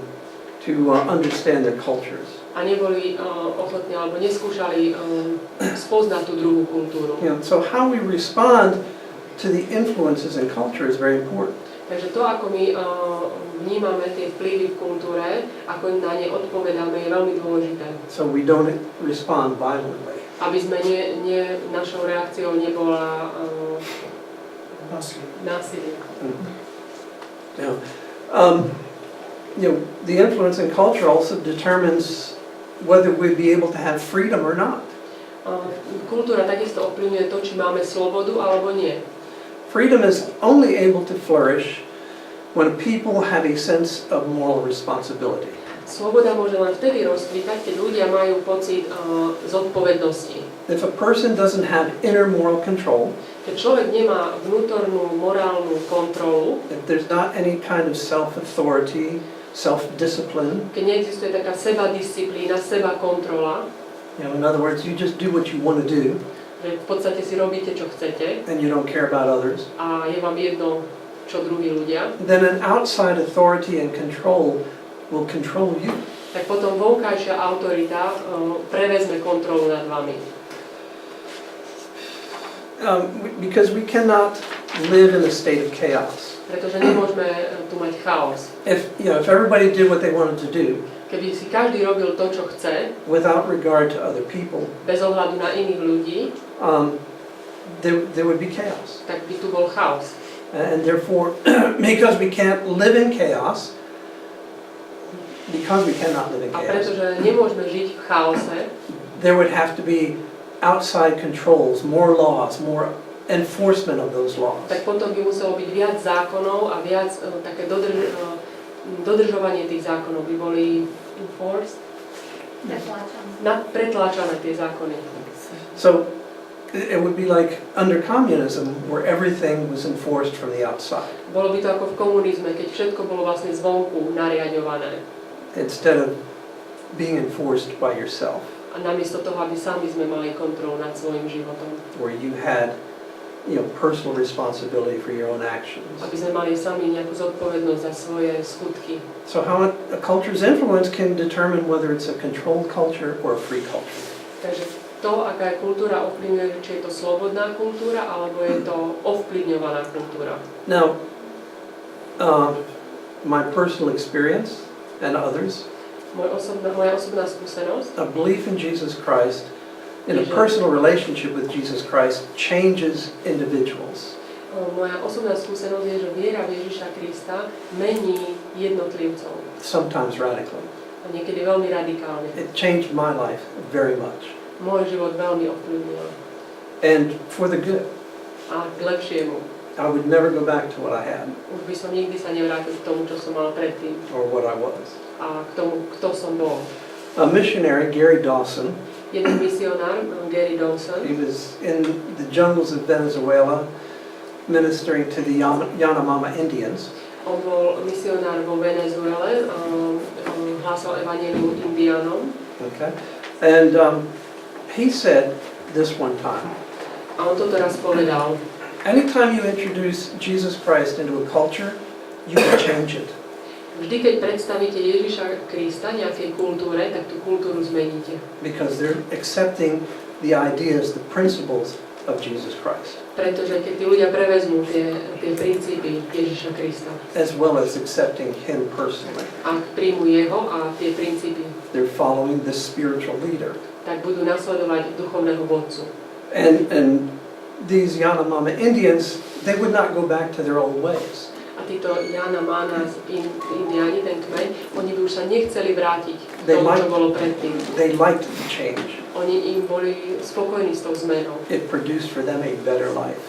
understand their cultures. A neboli ochotní alebo neskúšali spoznať tú druhú kultúru. So how we respond to the influences in culture is very important. Takže to, ako my vnímame tie vplyvy v kultúre, ako na ne odpovedáme, je veľmi dôležité. So we don't respond violently. Aby sme našou reakciou nebola násilie. The influence in culture also determines whether we'd be able to have freedom or not. Kultúra takisto ovplyvňuje to, či máme slobodu alebo nie. Freedom is only able to flourish when people have a sense of moral responsibility. Sloboda môže len vtedy rozkvítať, keď ľudia majú pocit zodpovednosti. If a person doesn't have inner moral control, Keď človek nemá vnútornú morálnu kontrolu, if there's not any kind of self-authority, self-discipline, keď neexistuje taká sebadisciplína, sebakontrola, in other words, you just do what you want to do, že v podstate si robíte, čo chcete and you don't care about others, a je vám jedno, čo druhí ľudia, then an outside authority and control will control you. tak potom vonkajšia autorita prevezme kontrolu nad vami. Because we cannot live in a state of chaos. Pretože nemôžeme tu mať chaos. If everybody did what they wanted to do, Keby si každý robil to, čo chce, without regard to other people, bez ohľadu na iných ľudí, there would be chaos. tak by tu bol chaos. And therefore, because we can't live in chaos, because we cannot live in A chaos, pretože nemôžeme žiť v chaose, there would have to be outside controls, more laws, more enforcement of those laws. tak potom by muselo byť viac zákonov a viac také dodržovanie tých zákonov by boli enforced, pretláčané tie zákony. So it would be like under communism, where everything was enforced from the outside, Bolo by to ako v komunizme, keď všetko bolo vlastne zvonku nariaďované. instead of being enforced by yourself, A namiesto toho, aby sami sme mali kontrolu nad svojim životom. where you had personal responsibility for your own actions. Aby sme mali sami nejakú zodpovednosť za svoje skutky. So how a culture's influence can determine whether it's a controlled culture or a free culture. Takže to, aká je kultúra, ovplyvňuje, či je to slobodná kultúra, alebo je to ovplyvňovaná kultúra. Now, my personal experience and others, Moja osobná skúsenosť, a belief in Jesus Christ, in a personal relationship with Jesus Christ, changes individuals. Moja osobná skúsenosť je, že viera v Ježiša Krista mení jednotlivcov. Sometimes radically. A niekedy veľmi radikálne. It changed my life very much. Môj život veľmi ovplyvnila. And for the good. A k lepšiemu. I would never go back to what I had Už by som nikdy sa nevrátil k tomu, čo som mal predtým. or what I was. A k tomu, kto som bol. A missionary, Gary Dawson, jeden misionár, Gary Dawson, he was in the jungles of Venezuela ministering to the Yanomama Indians. on bol misionár vo Venezuele, hlásal evanjelium indiánom. Okay. And he said this one time, A on to raz povedal, anytime you introduce Jesus Christ into a culture, you can change it. vždy keď predstavíte Ježiša Krista nejakej kultúre, tak tú kultúru zmeníte. Because they're accepting the ideas, the principles of Jesus Christ. Pretože keď tí ľudia prevezmú tie princípy Ježiša Krista, as well as accepting him personally. ak príjmu jeho a tie princípy, They're following the spiritual leader. tak budú nasledovať duchovného vodcu. And these Yanomama Indians, they would not go back to their old ways. A títo Yanomama indiáni, ten kmeň, oni by už sa nechceli vrátiť k They tomu, čo like- bolo predtým. They liked the change. Oni im boli spokojní s tou zmenou. It produced for them a better life.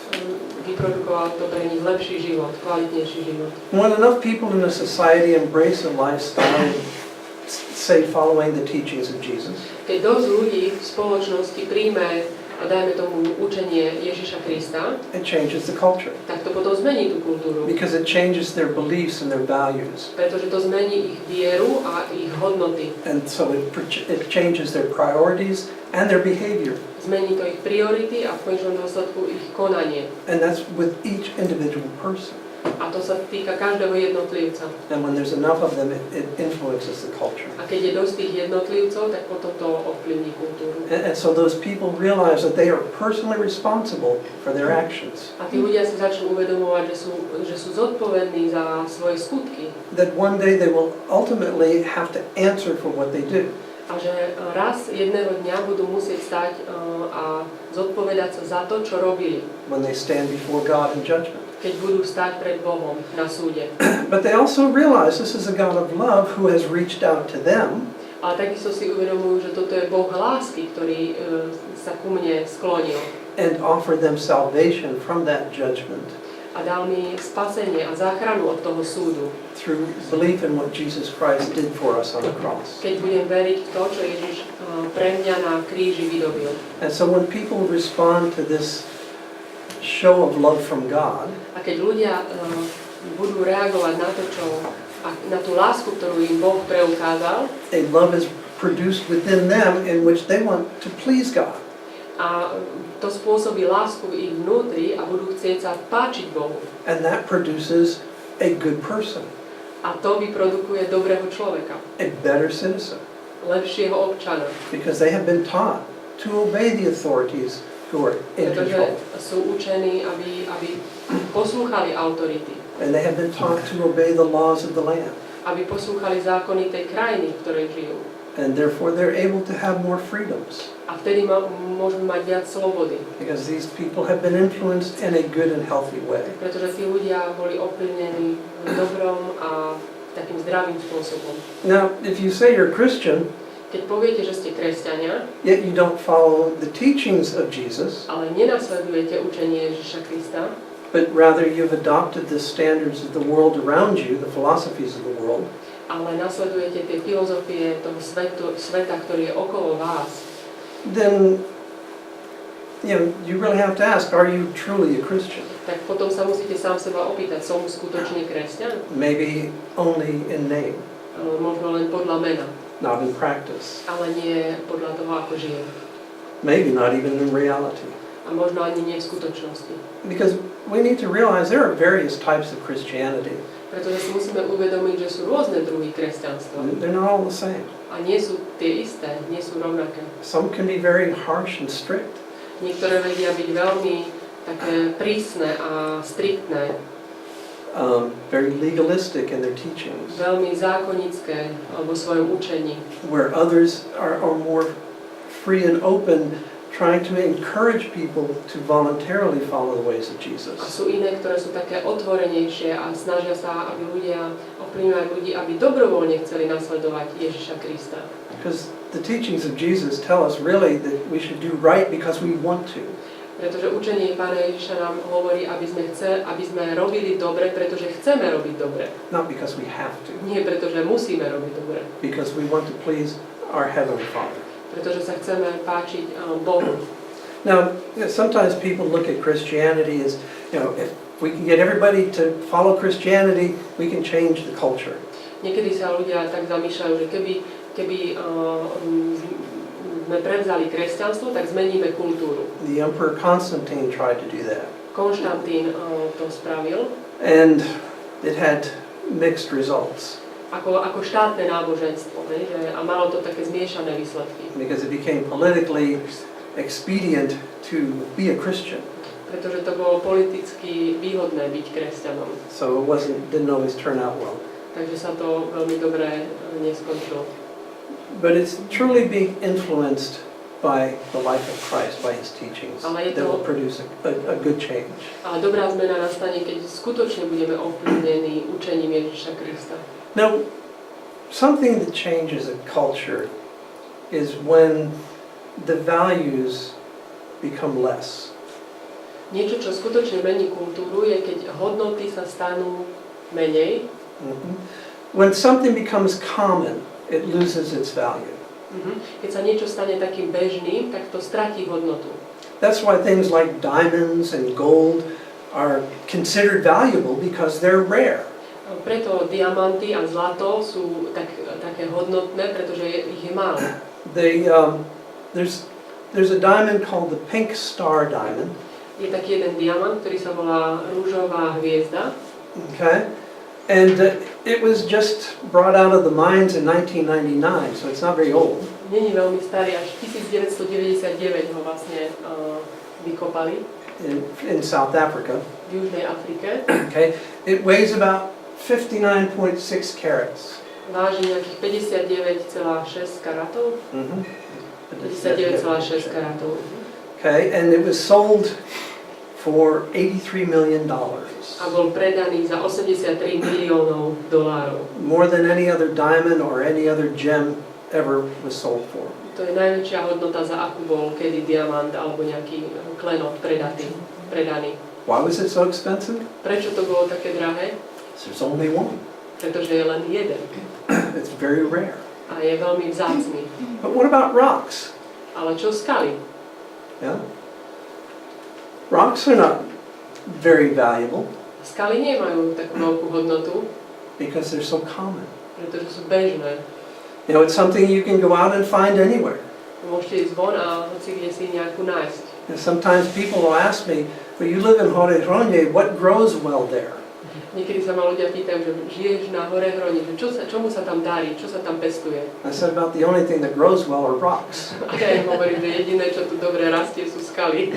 Vyprodukoval to pre nich lepší život, kvalitnejší život. When enough people in a society embrace a lifestyle, say following the teachings of Jesus, Keď dosť ľudí v spoločnosti príjme, dajme tomu, učenie Ježiša Krista, it changes the culture. tak to potom zmení tú kultúru. Because it changes their beliefs and their values. Pretože to zmení ich vieru a ich hodnoty. And so it changes their priorities and their behavior. Zmení to ich priority a v konečnom dôsledku ich konanie. And that's with each individual person. A to sa týka každého jednotlivca. And when there's enough of them, it influences the culture. A keď je dosť tých jednotlivcov, tak potom to ovplyvní kultúru. And so those people realize that they are personally responsible for their actions. A tí ľudia si začnú uvedomovať, že sú zodpovední za svoje skutky. That one day they will ultimately have to answer for what they do. A že raz jedného dňa budú musieť stať a zodpovedať sa za to, čo robili. When they stand before God in judgment. Keď budú stať pred Bohom na súde. But they also realize this is a God of love who has reached out to them. Ale takisto si uvedomujú, že toto je Boh lásky, ktorý sa ku mne sklonil. And offered them salvation from that judgment. A dal mi spasenie a záchranu od toho súdu. Through belief in what Jesus Christ did for us on the cross. Keď budem veriť v to, čo Ježiš pre mňa na kríži vydobil. And so when people respond to this show of love from God, A keď ľudia budú reagovať na to, na tú lásku, ktorú im Boh preukázal, a love is produced within them in which they want to please God. a to spôsobí lásku v ich vnútri a budú chcieť sa páčiť Bohu. And that produces a good person, A to vyprodukuje dobrého človeka, a better citizen, lepšieho občana. because they have been taught to obey the authorities who are in Pretože control. sú učení, aby poslúchali autority, And they have been taught to obey the laws of the land. aby poslúchali zákony tej krajiny, v ktorej žijú. And therefore they're able to have more freedoms, A vtedy môžeme mať viac slobody. because these people have been influenced in a good and healthy way. Pretože tí ľudia boli ovplyvnení dobrom a takým zdravým spôsobom. Now, if you say you're a Christian, Keď poviete, že ste kresťania, yet you don't follow the teachings of Jesus, ale nenasledujete učenie Ježiša Krista, but rather you've adopted the standards of the world around you, the philosophies of the world, ale nasledujete tie filozofie toho sveta, ktorý je okolo vás, then you really have to ask, are you truly a Christian? tak potom sa musíte sám seba opýtať, som skutočne kresťan? Maybe only in name, Možno len podľa mena, not in practice. ale nie podľa toho, ako žijem. Maybe not even in reality. A možno ani nie v skutočnosti. Because we need to realize there are various types of Christianity. Pretože si musíme uvedomiť, že sú rôzne druhy kresťanstva. They're not all the same. A nie sú tie isté, nie sú rovnaké. Some can be very harsh and strict. Niektoré vedia byť veľmi také prísne a striktné, Very legalistic in their teachings, veľmi zákonické vo svojom učení. where others are more free and open, trying to encourage people to voluntarily follow the ways of A Jesus. sú iné, ktoré sú také otvorenejšie a snažia sa, aby ľudia ovplyvňovať ľudí, aby dobrovoľne chceli nasledovať Ježiša Krista. Because the teachings of Jesus tell us really that we should do right because we want to. Pretože učenie Pána Ježiša nám hovorí, aby sme robili dobre, pretože chceme robiť dobre. Not because we have to. Nie pretože musíme robiť dobre. Because we want to please our Heavenly Father. Pretože sa chceme páčiť Bohu. Now, sometimes people look at Christianity as, if we can get everybody to follow Christianity, we can change the culture. Niekedy sa ľudia tak zamýšľajú, že keby sme prevzali kresťanstvo, tak zmeníme kultúru. The Emperor Constantine tried to do that. Konštantín to spravil. And it had mixed results. Ako štátne náboženstvo, a malo to také zmiešané výsledky. Because it became politically expedient to be a Christian. Pretože to bolo politicky výhodné byť kresťanom. So it didn't always turn out well. Takže sa to veľmi dobre neskončilo. But it's truly being influenced by the life of Christ, by His teachings, that will produce a good change. A dobrá zmena nastane, keď skutočne budeme ovplyvnení učením Ježiša Krista. Now, something that changes a culture is when the values become less. Niečo, čo skutočne mení kultúru, je, keď hodnoty sa stanú menej. Mm-hmm. When something becomes common, it loses its value. Keď sa niečo stane takým bežným, tak to stratí hodnotu. That's why things like diamonds and gold are considered valuable because they're rare. Preto diamanty a zlato sú také hodnotné, pretože ich je málo. There's a diamond called the pink star diamond. Je taký jeden diamant, ktorý sa volá rúžová hviezda. Okay. And it was just brought out of the mines in 1999, so it's not very old. Není veľmi starý, až 1999 ho vlastne vykopali. In South Africa. V Južnej Afrike. Okay. It weighs about 59.6 carats. Váži nejakých 59,6 karatov. 59,6 karatov. Okay, and it was sold for $83 million. A bol predaný za $83 miliónov. More than any other diamond or any other gem ever was sold for. To je najväčšia hodnota, za akú bol kedy diamant alebo nejaký klenot predaný. Why was it so expensive? Prečo to bolo také drahé? There's only one. Pretože je len jeden. It's very rare. A je veľmi vzácny. But what about rocks? Ale čo skaly? Yeah. Rocks are not very valuable Skaly nemajú takú veľkú hodnotu, because they're so common. pretože sú bežné. It's something you can go out and find anywhere. Môžete ísť von a hoci kde si nejakú nájsť. And sometimes people will ask me, "Well, you live in Horehronje, what grows well there?" Niekedy sa ma ľudia pýtajú, že žiješ na Horehrone, že čomu sa tam darí, čo sa tam pestuje. I said about the only thing that grows well are rocks. A ja im hovorím, že jediné, čo tu dobre rastie, sú skaly.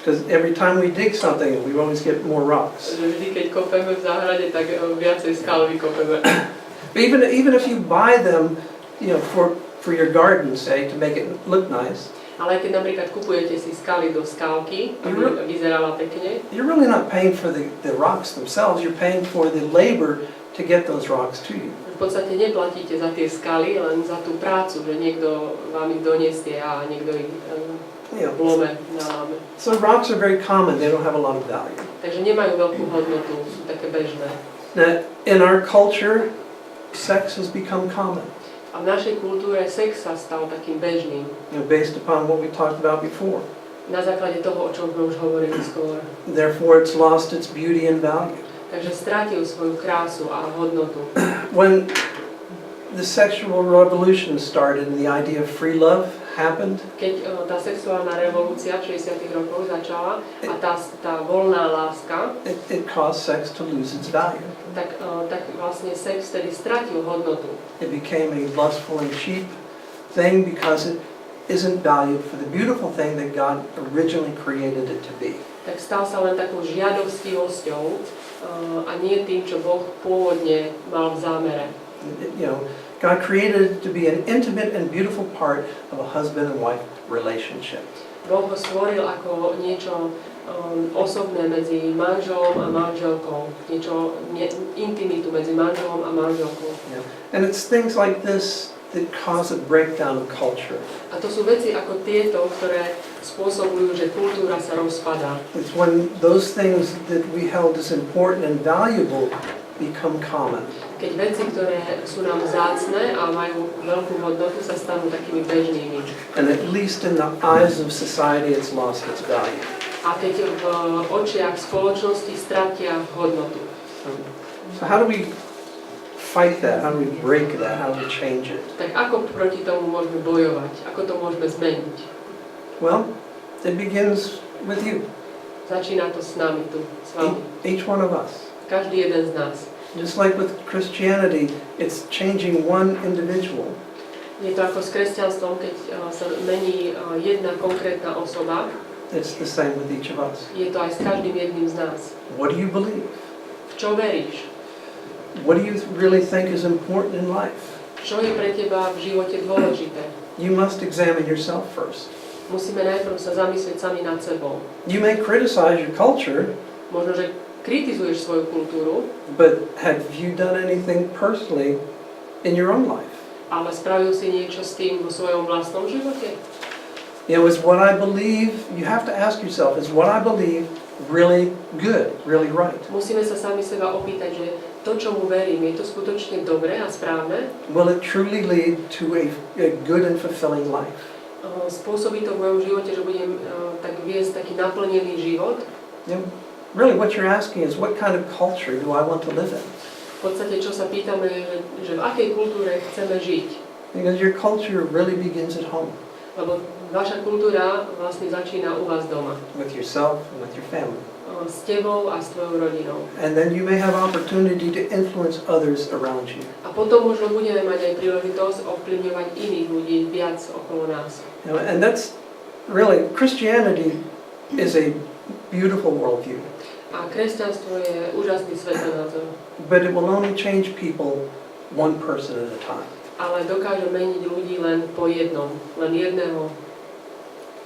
Because every time we dig something, we always get more rocks. Že vždy, keď kopeme v záhrade, tak viacej skal vykopeme. Even if you buy them, for your garden, say, to make it look nice. Ale keď napríklad kupujete si skaly do skálky, aby vyzerala pekne, you're really not paying for the rocks themselves, you're paying for the labor to get those rocks to you. v podstate neplatíte za tie skaly, len za tú prácu, že niekto vám ich donesie a niekto ich lome na láme. So rocks are very common, they don't have a lot of value. Takže nemajú veľkú hodnotu, sú také bežné. Now, in our culture, sex has become common. A v našej kultúre sex sa stal takým bežným. Based upon what we talked about before. Na základe toho, o čom sme už hovorili skôr. Therefore, it's lost its beauty and value. Takže strátil svoju krásu a hodnotu. When the sexual revolution started and the idea of free love happened, keď tá sexuálna revolúcia v 60. rokoch začala a tá voľná láska, it caused sex to lose its value. tak vlastne sex tedy stratil hodnotu. It became a lustful and cheap thing because it isn't valued for the beautiful thing that God originally created it to be. Tak stal sa len takou žiadostivosťou a nie tým, čo Boh pôvodne mal v zámere. God created it to be an intimate and beautiful part of a husband and wife relationship. Boh ho stvoril ako niečo osobné medzi manželom a manželkou, niečo intimitu medzi manželom a manželkou. And it's things like this that cause a breakdown of culture. A to sú veci ako tieto, ktoré spôsobujú, že kultúra sa rozpadá. It's when those things that we held as important and valuable become common. keď veci, ktoré sú nám vzácne a majú veľkú hodnotu, sa stanú takými bežnými. And at least in the eyes of society, it's lost its value. A keď v očiach spoločnosti stratia hodnotu. So how do we fight that? How do we break that? How do we change it? Tak ako proti tomu môžeme bojovať? Ako to môžeme zmeniť? Well, it begins with you, Začína to s nami tu, s vami. each one of us. Každý jeden z nás. Just like with Christianity, it's changing one individual. Je to ako s kresťanstvom, keď sa mení jedna konkrétna osoba. It's the same with each of us. Je to aj s každým jedným z nás. What do you believe? V čo veríš? What do you really think is important in life? Čo je pre teba v živote dôležité? You must examine yourself first. Musíme najprv sa zamyslieť sami nad sebou. You may criticize your culture, Možno, že kritizuješ svoju kultúru, but have you done anything personally in your own life? ale spravil si niečo s tým vo svojom vlastnom živote? You know, is what I believe, you have to ask yourself, is what I believe really good, really right? Musíme sa sami seba opýtať, že to, čomu verím, je to skutočne dobré a správne? Will it truly lead to a good and fulfilling life? Spôsobí to v mojom živote, že budem tak viesť taký naplnený život? You know, really what you're asking is what kind of culture do I want to live in? V podstate, čo sa pýtame, že v akej kultúre chceme žiť? Because your culture really begins at home, Lebo vaša kultúra vlastne začína u vás doma. with yourself and with your family. S tebou a s tvojou rodinou. And then you may have opportunity to influence others around you. A potom možno budeme mať aj príležitosť ovplyvňovať iných ľudí viac okolo nás. You know, and that's really, Christianity is a beautiful worldview, A kresťanstvo je úžasný svetonázor, but it will only change people one person at a time. ale dokáže meniť ľudí len po jednom, len jedného.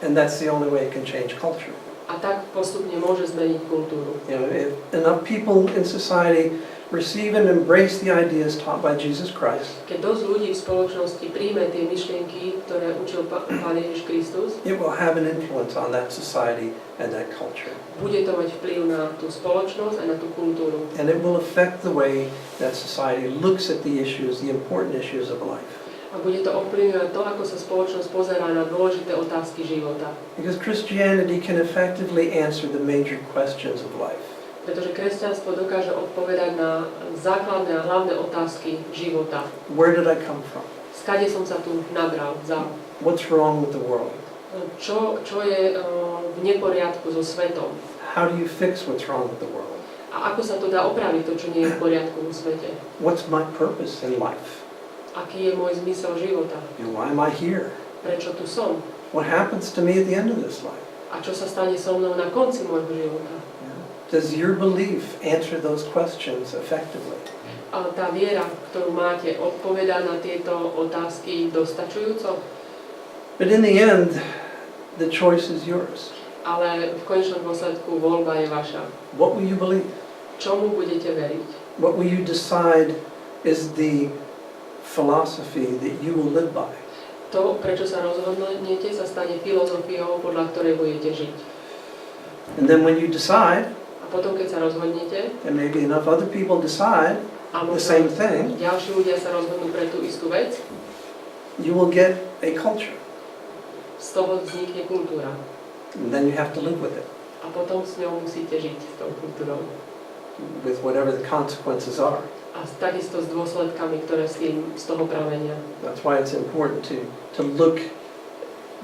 And that's the only way it can change culture. A tak postupne môže zmeniť kultúru. You know, if enough people in society receive and embrace the ideas taught by Jesus Christ, Keď dosť ľudí v spoločnosti príjme tie myšlienky, ktoré učil Pán Ježiš Kristus, it will have an influence on that society and that culture. bude to mať vplyv na tú spoločnosť a na tú kultúru. And it will affect the way that society looks at the issues, the important issues of life. A bude to ovplyvňovať to, ako sa spoločnosť pozerá na dôležité otázky života. Because Christianity can effectively answer the major questions of life. Pretože kresťanstvo dokáže odpovedať na základné a hlavné otázky života. Where did I come from? Skade som sa tu nabral, vzal. What's wrong with the world? Čo je v neporiadku so svetom? How do you fix what's wrong with the world? A ako sa to dá opraviť, to, čo nie je v poriadku vo svete? What's my purpose in life? Aký je môj zmysel života? You know, why am I here? Prečo tu som? What happens to me at the end of this life? A čo sa stane so mnou na konci môjho života? Does your belief answer those questions effectively? A tá viera, ktorú máte, odpovedá na tieto otázky dostačujúco? But in the end, the choice is yours. Ale v konečnom dôsledku voľba je vaša. What will you believe? Čomu budete veriť? What will you decide is the philosophy that you will live by? To, prečo sa rozhodnete, sa stane filozofiou, podľa ktorej budete žiť. And then when you decide, A potom, keď sa rozhodnete, and maybe enough other people decide a the možno same thing, ďalší ľudia sa rozhodnú pre tú istú vec, you will get a culture. z toho vznikne kultúra. And then you have to live with it, A potom s ňou musíte žiť, s tou kultúrou. with whatever the consequences are. A takisto s dôsledkami, ktoré z toho pramenia. That's why it's important to look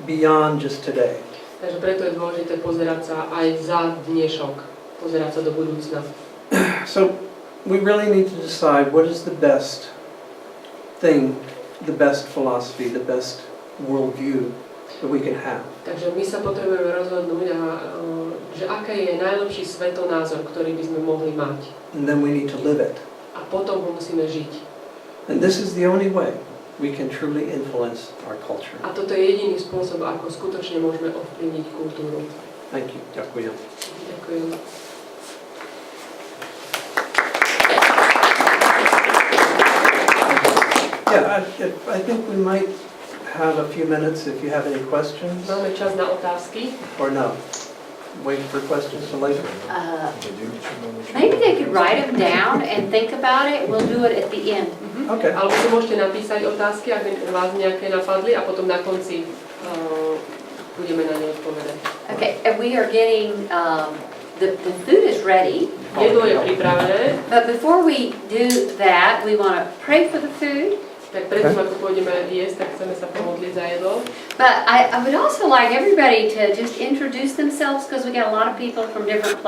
beyond just today. Takže preto je dôležité pozerať sa aj za dnešok, pozerať sa do budúcna. So we really need to decide what is the best thing, the best philosophy, the best worldview that we can have. Takže my sa potrebujeme rozhodnúť, že aký je najlepší svetonázor, ktorý by sme mohli mať. And then we need to live it. A potom ho musíme žiť. And this is the only way we can truly influence our culture. A toto je jediný spôsob, ako skutočne môžeme ovplyvniť kultúru. Thank you. Ďakujem. Ďakujem. Yeah, I think we might have a few minutes if you have any questions Máme čas na otázky. or no. waiting for questions for later. Maybe they could write them down and think about it. We'll do it at the end. Okay. Alebo si môžete napísať otázky, ak vás nejaké napadli a potom na konci budeme na ne odpovedať. Okay, and we are getting, the food is ready. Jedlo je pripravené, But before we do that, we want to pray for the food. tak predtým, ako pôjdeme jesť, tak chceme sa pomodliť za jedlo. But I would also like everybody to just introduce themselves because we got a lot of people from different places.